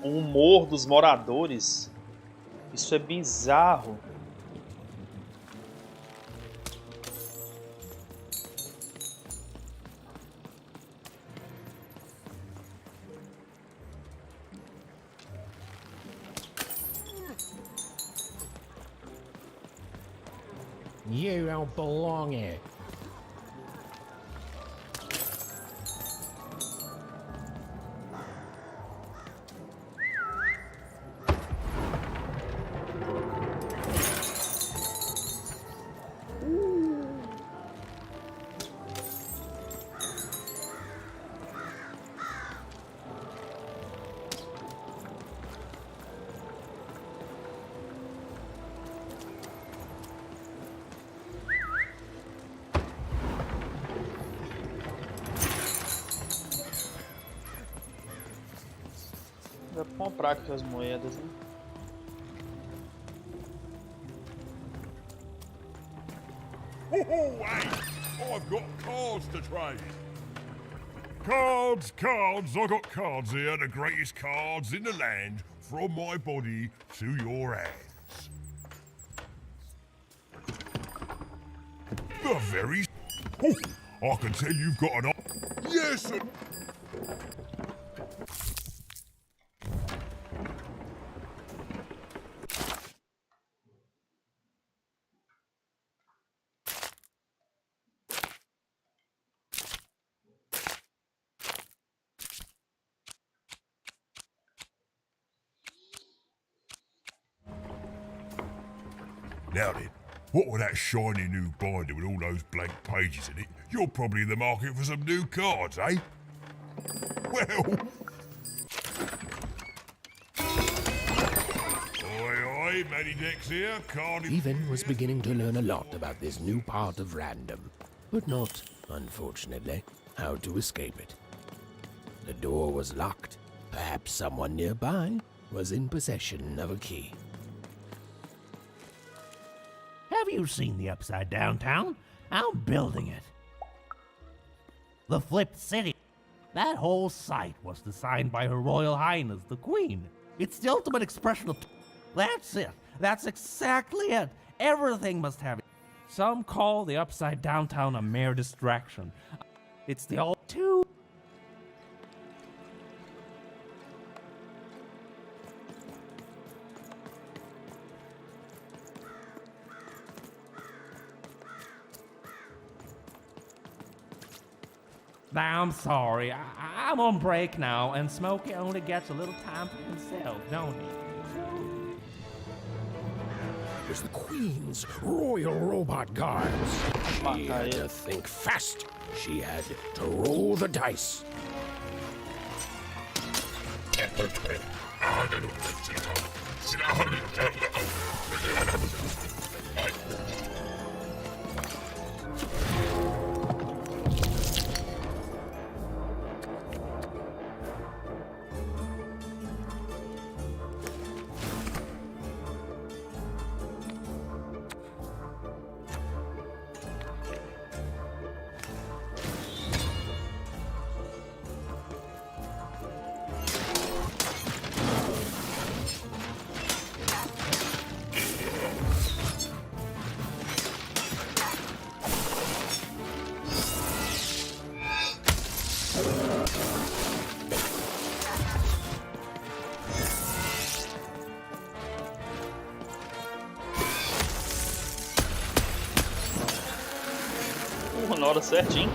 o humor dos moradores. Isso é bizarro. You don't belong here. Dá pra comprar aqui as moedas, né? Hey, I've got cards to trade. Cards, cards, I got cards here, the greatest cards in the land, from my body to your hands. The very... Oh, I can tell you've got an... Yes, sir. Now then, what with that shiny new binder with all those blank pages in it, you're probably in the market for some new cards, eh? Well... Hey, Matty Dex here, Cardi. Even was beginning to learn a lot about this new part of random, but not, unfortunately, how to escape it. The door was locked. Perhaps someone nearby was in possession of a key. Have you seen the Upside Down Town? I'm building it. The Flipped City. That whole site was designed by Her Royal Highness, the Queen. It's the ultimate expression of... That's it. That's exactly it. Everything must have it. Some call the Upside Down Town a mere distraction. It's the all too... I'm sorry. I'm on break now, and Smokey only gets a little time to himself, don't he? It was the Queen's Royal Robot Guards. She had to think fast. She had to roll the dice. Na hora certinho.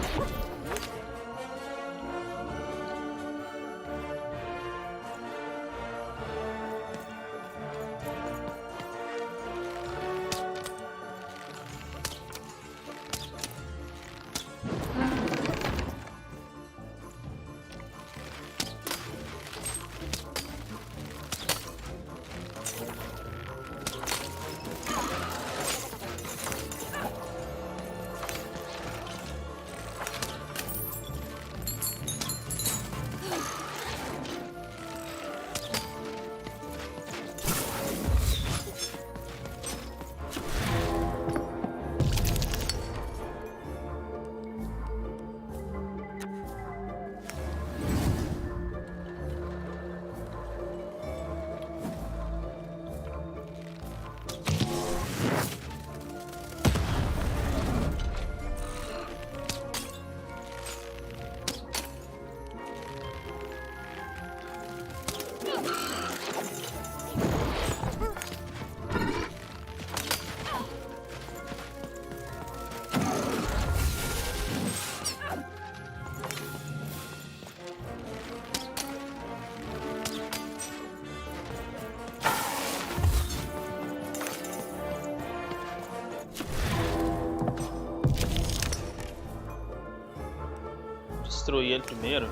Destruir ele primeiro.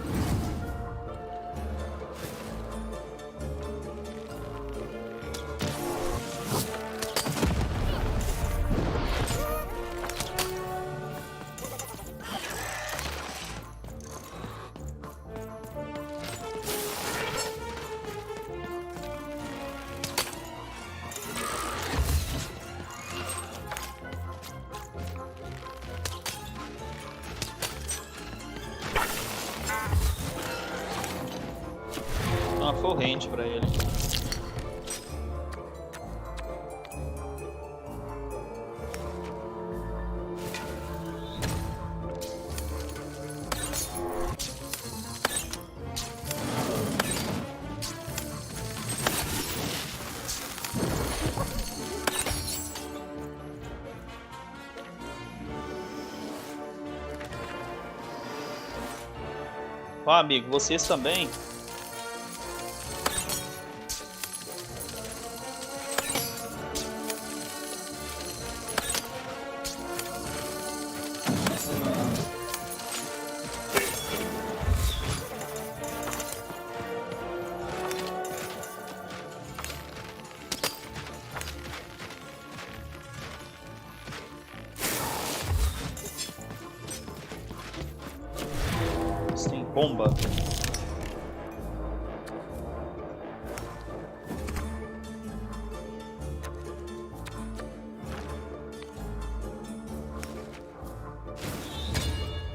Uma corrente pra ele. Ó, amigo, vocês também. Bomba.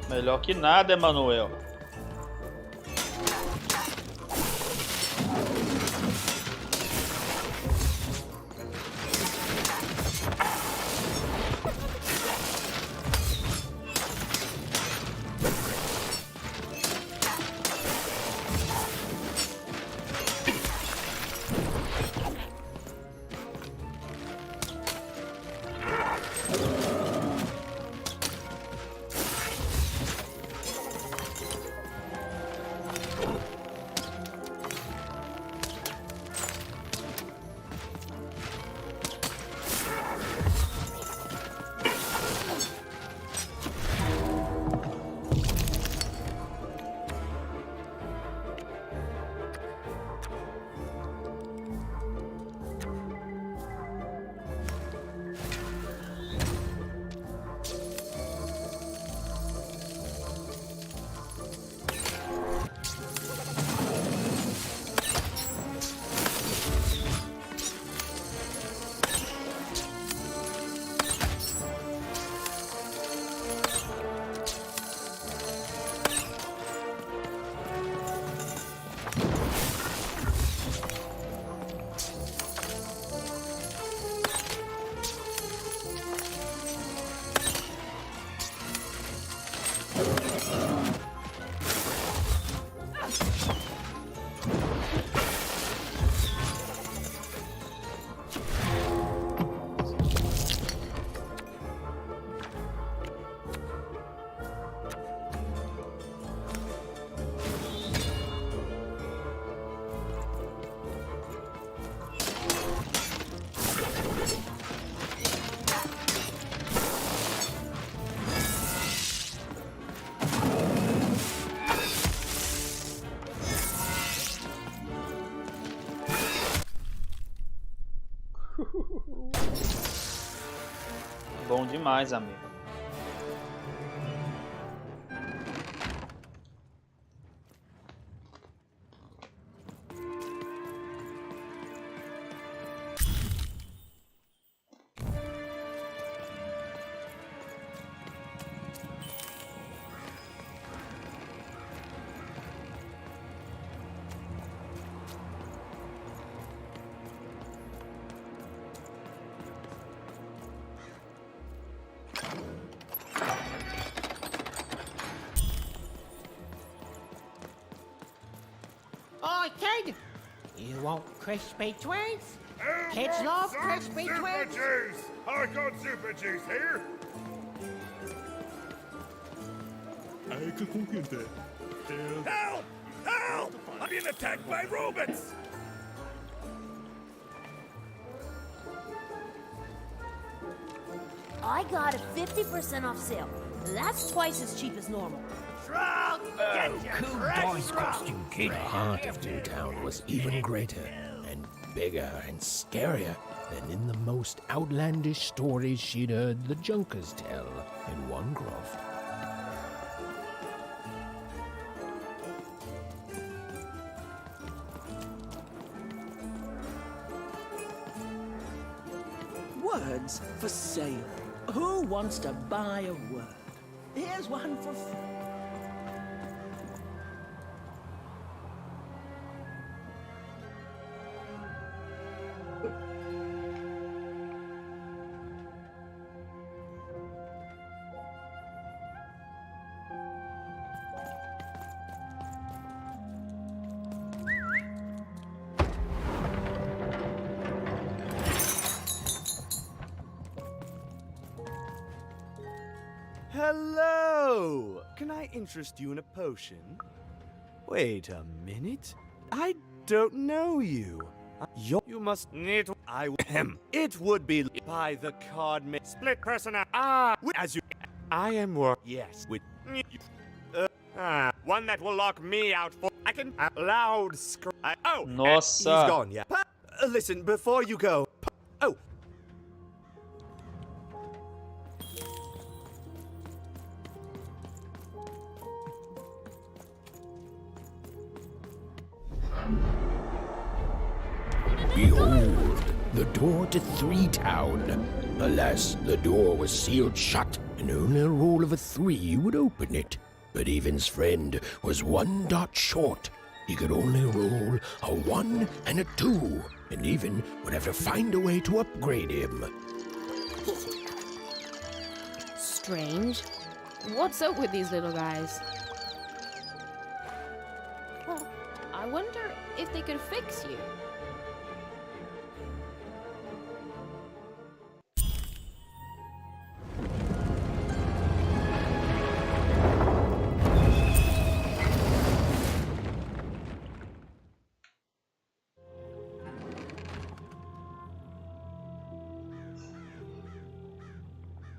Melhor que nada, Emanuel. Bom demais, amigo. Oi, kid! You want crispy twins? Kids love crispy super twins. Juice! I got super juice here! Help! Help! I'm being attacked by robots! I got a 50% off sale. That's twice as cheap as normal. Shrug! Get your Cool fresh boy's shrug. costume kid. The heart of Toontown was even greater and bigger and scarier than in the most outlandish stories she'd heard the Junkers tell in one croft. Words for sale. Who wants to buy a word? Here's one for free. Hello! Can I interest you in a potion? Wait a minute. I don't know you. You must need. It would be by the card split personality. As you. I am more. Yes. With. One that will lock me out for. I can. Loud scream. Oh! Nossa. He's gone, yeah. Listen, before you go. Oh! Behold, the door to Three Town. Alas, the door was sealed shut, and only a roll of a 3 would open it. But Evan's friend was 1 dot short. He could only roll a 1 and a 2, and Evan would have to find a way to upgrade him. Strange. What's up with these little guys? Well, I wonder if they could fix you.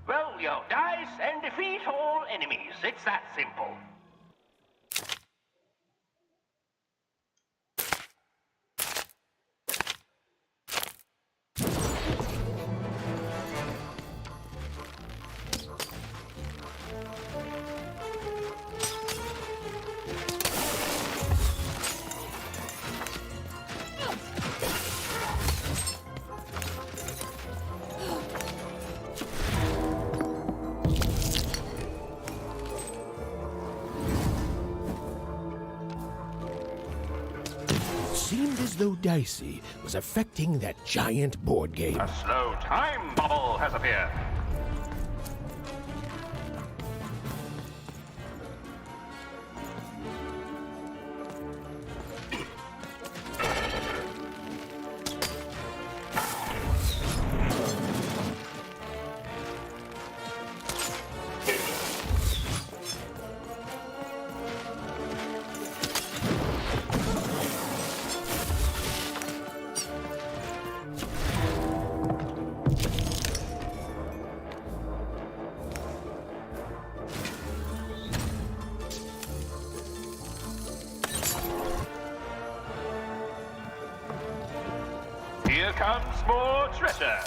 Roll your dice and defeat all enemies. It's that simple. Seemed as though Dicey was affecting that giant board game. A slow time bubble has appeared. Here comes more treasure.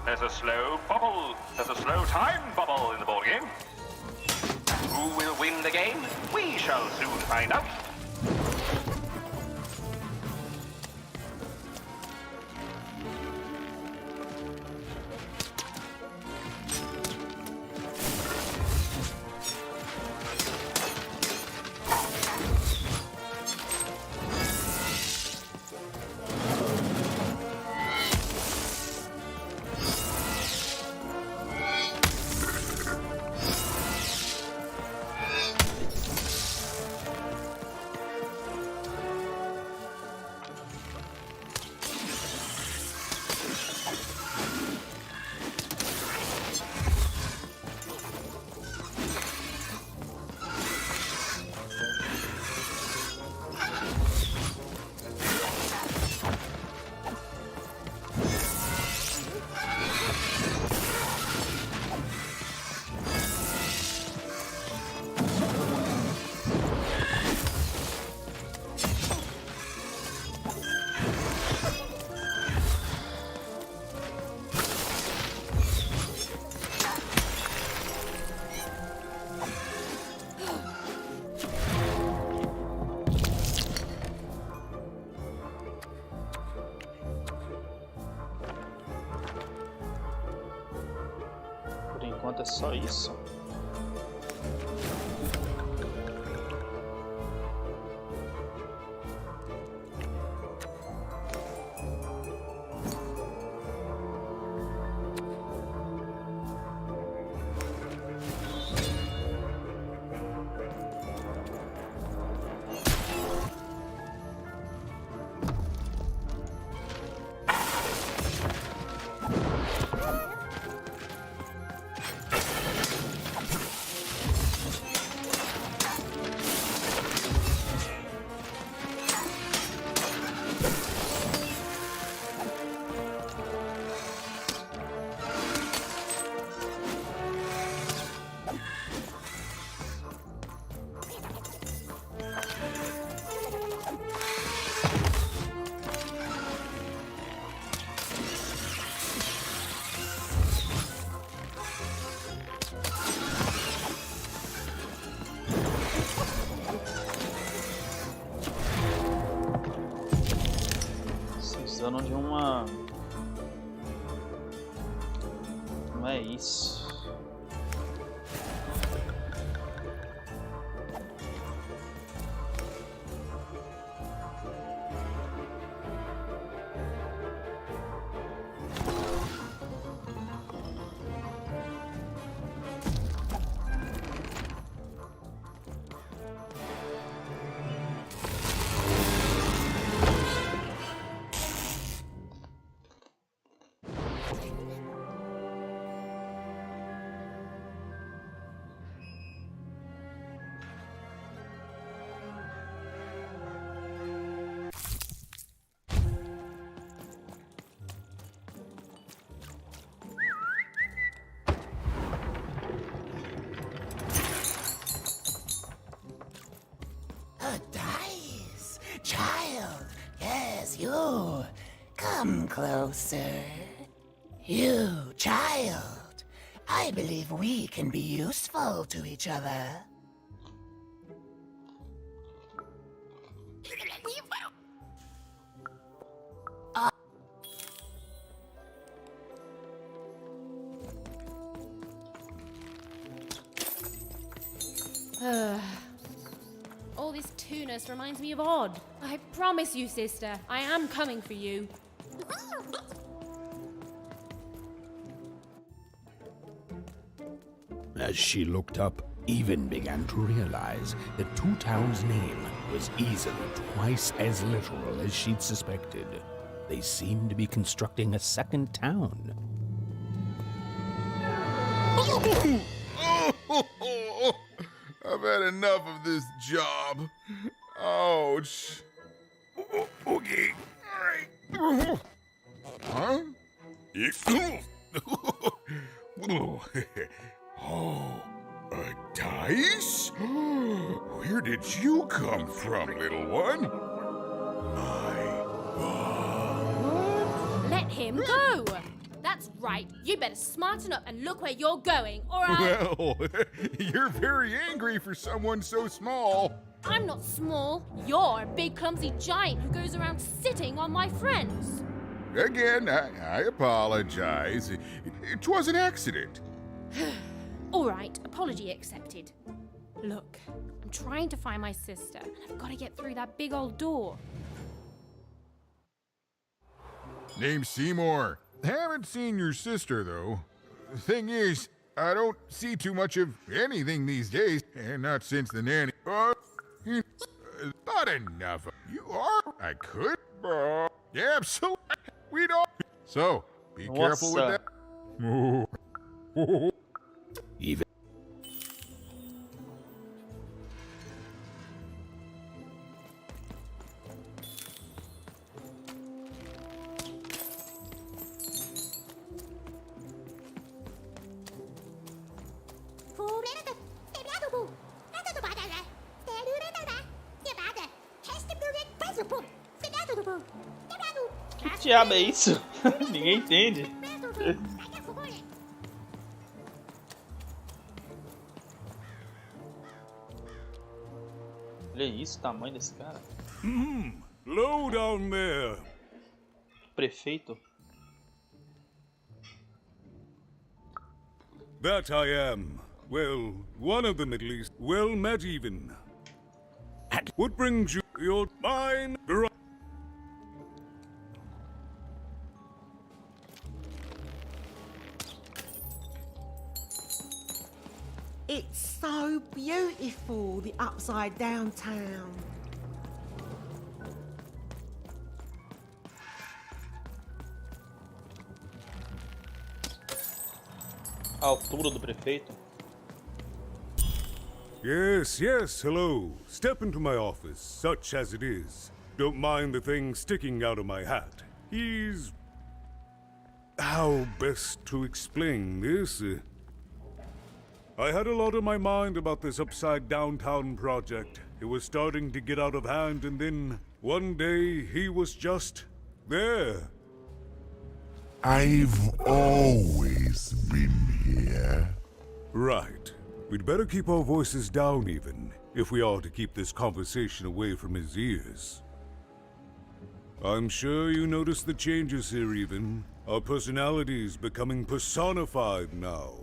There's a slow bubble. There's a slow time bubble in the ball game. Who will win the game? We shall soon find out. é só isso? Precisando de uma... Não é isso. Child, yes, you. Come closer. You, child. I believe we can be useful to each other. All this tunus reminds me of Odd. I promise you, sister, I am coming for you. As she looked up, Even began to realize that Two Town's name was easily twice as literal as she'd suspected. They seemed to be constructing a second town. I've had enough of this job. Ouch. Okay. All right. Huh? Oh, a dice? Where did you come from, little one? Let him go! That's right. You better smarten up and look where you're going, or I'll... Well, you're very angry for someone so small. I'm not small. You're a big, clumsy giant who goes around sitting on my friends. Again, I apologize. It was an accident. All right, apology accepted. Look, I'm trying to find my sister, and I've got to get through that big old door. Name's Seymour. Haven't seen your sister, though. The thing is, I don't see too much of anything these days, and not since the nanny. Not enough. You are. I could. Absolutely. We don't. So, be careful with that. Even. Que diabo é isso? Ninguém entende. Olha isso, o tamanho desse cara. Low down there. Prefeito. That I am. Well, one of them at least. Well met even. What brings you your mine? It's so beautiful, the upside down town. A altura do prefeito. Yes, yes, hello. Step into my office, such as it is. Don't mind the thing sticking out of my hat. He's... How best to explain this? I had a lot on my mind about this upside downtown project. It was starting to get out of hand, and then one day he was just there. I've always been here. Right. We'd better keep our voices down even, if we are to keep this conversation away from his ears. I'm sure you noticed the changes here even. Our personalities becoming personified now.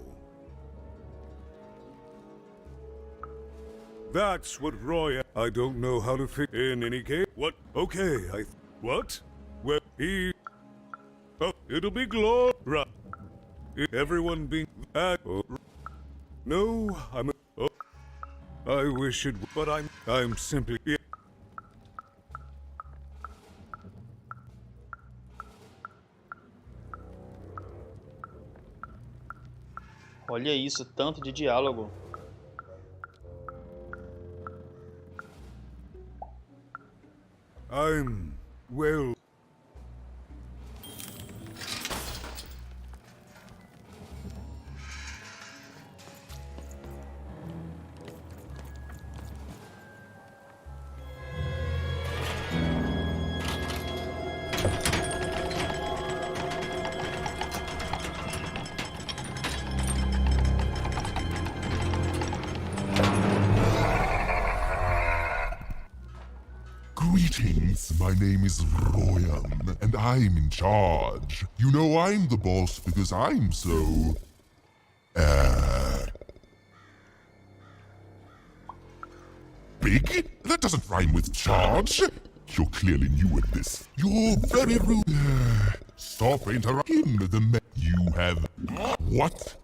That's what Roy... I don't know how to fit in any case. What? Okay, what? Well, he... Oh, it'll be glorious. Everyone being... No, I'm... Oh, I wish it... But I'm simply... Olha isso, tanto de diálogo. Well... Greetings, my name is Royan, and I'm in charge. You know I'm the boss because I'm so... big? That doesn't rhyme with charge. You're clearly new at this. You're very rude. Stop interrupting the you have... What?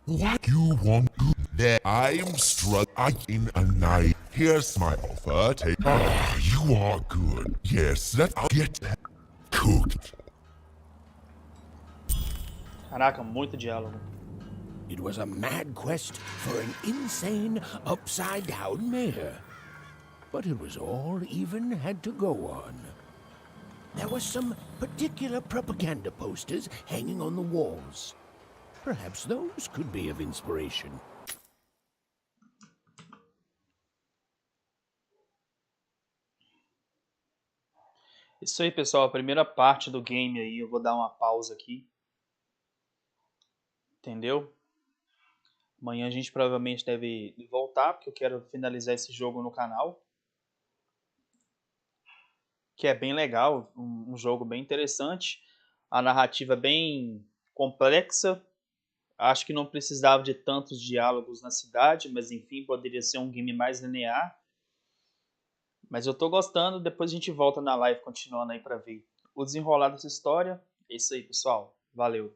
What you want to... There, I'm struggling a night. Here's my offer. Take... you are good. Yes, I'll get cooked. Caraca, muito diálogo. It was a mad quest for an insane, upside-down mayor. But it was all even had to go on. There were some particular propaganda posters hanging on the walls. Perhaps those could be of inspiration. Isso aí, pessoal, a primeira parte do game aí, eu vou dar uma pausa aqui. Entendeu? Amanhã a gente provavelmente deve voltar, porque eu quero finalizar esse jogo no canal. Que é bem legal, um jogo bem interessante. A narrativa bem complexa. Acho que não precisava de tantos diálogos na cidade, mas enfim, poderia ser um game mais linear. Mas eu tô gostando, depois a gente volta na live continuando aí pra ver o desenrolar dessa história. É isso aí, pessoal. Valeu!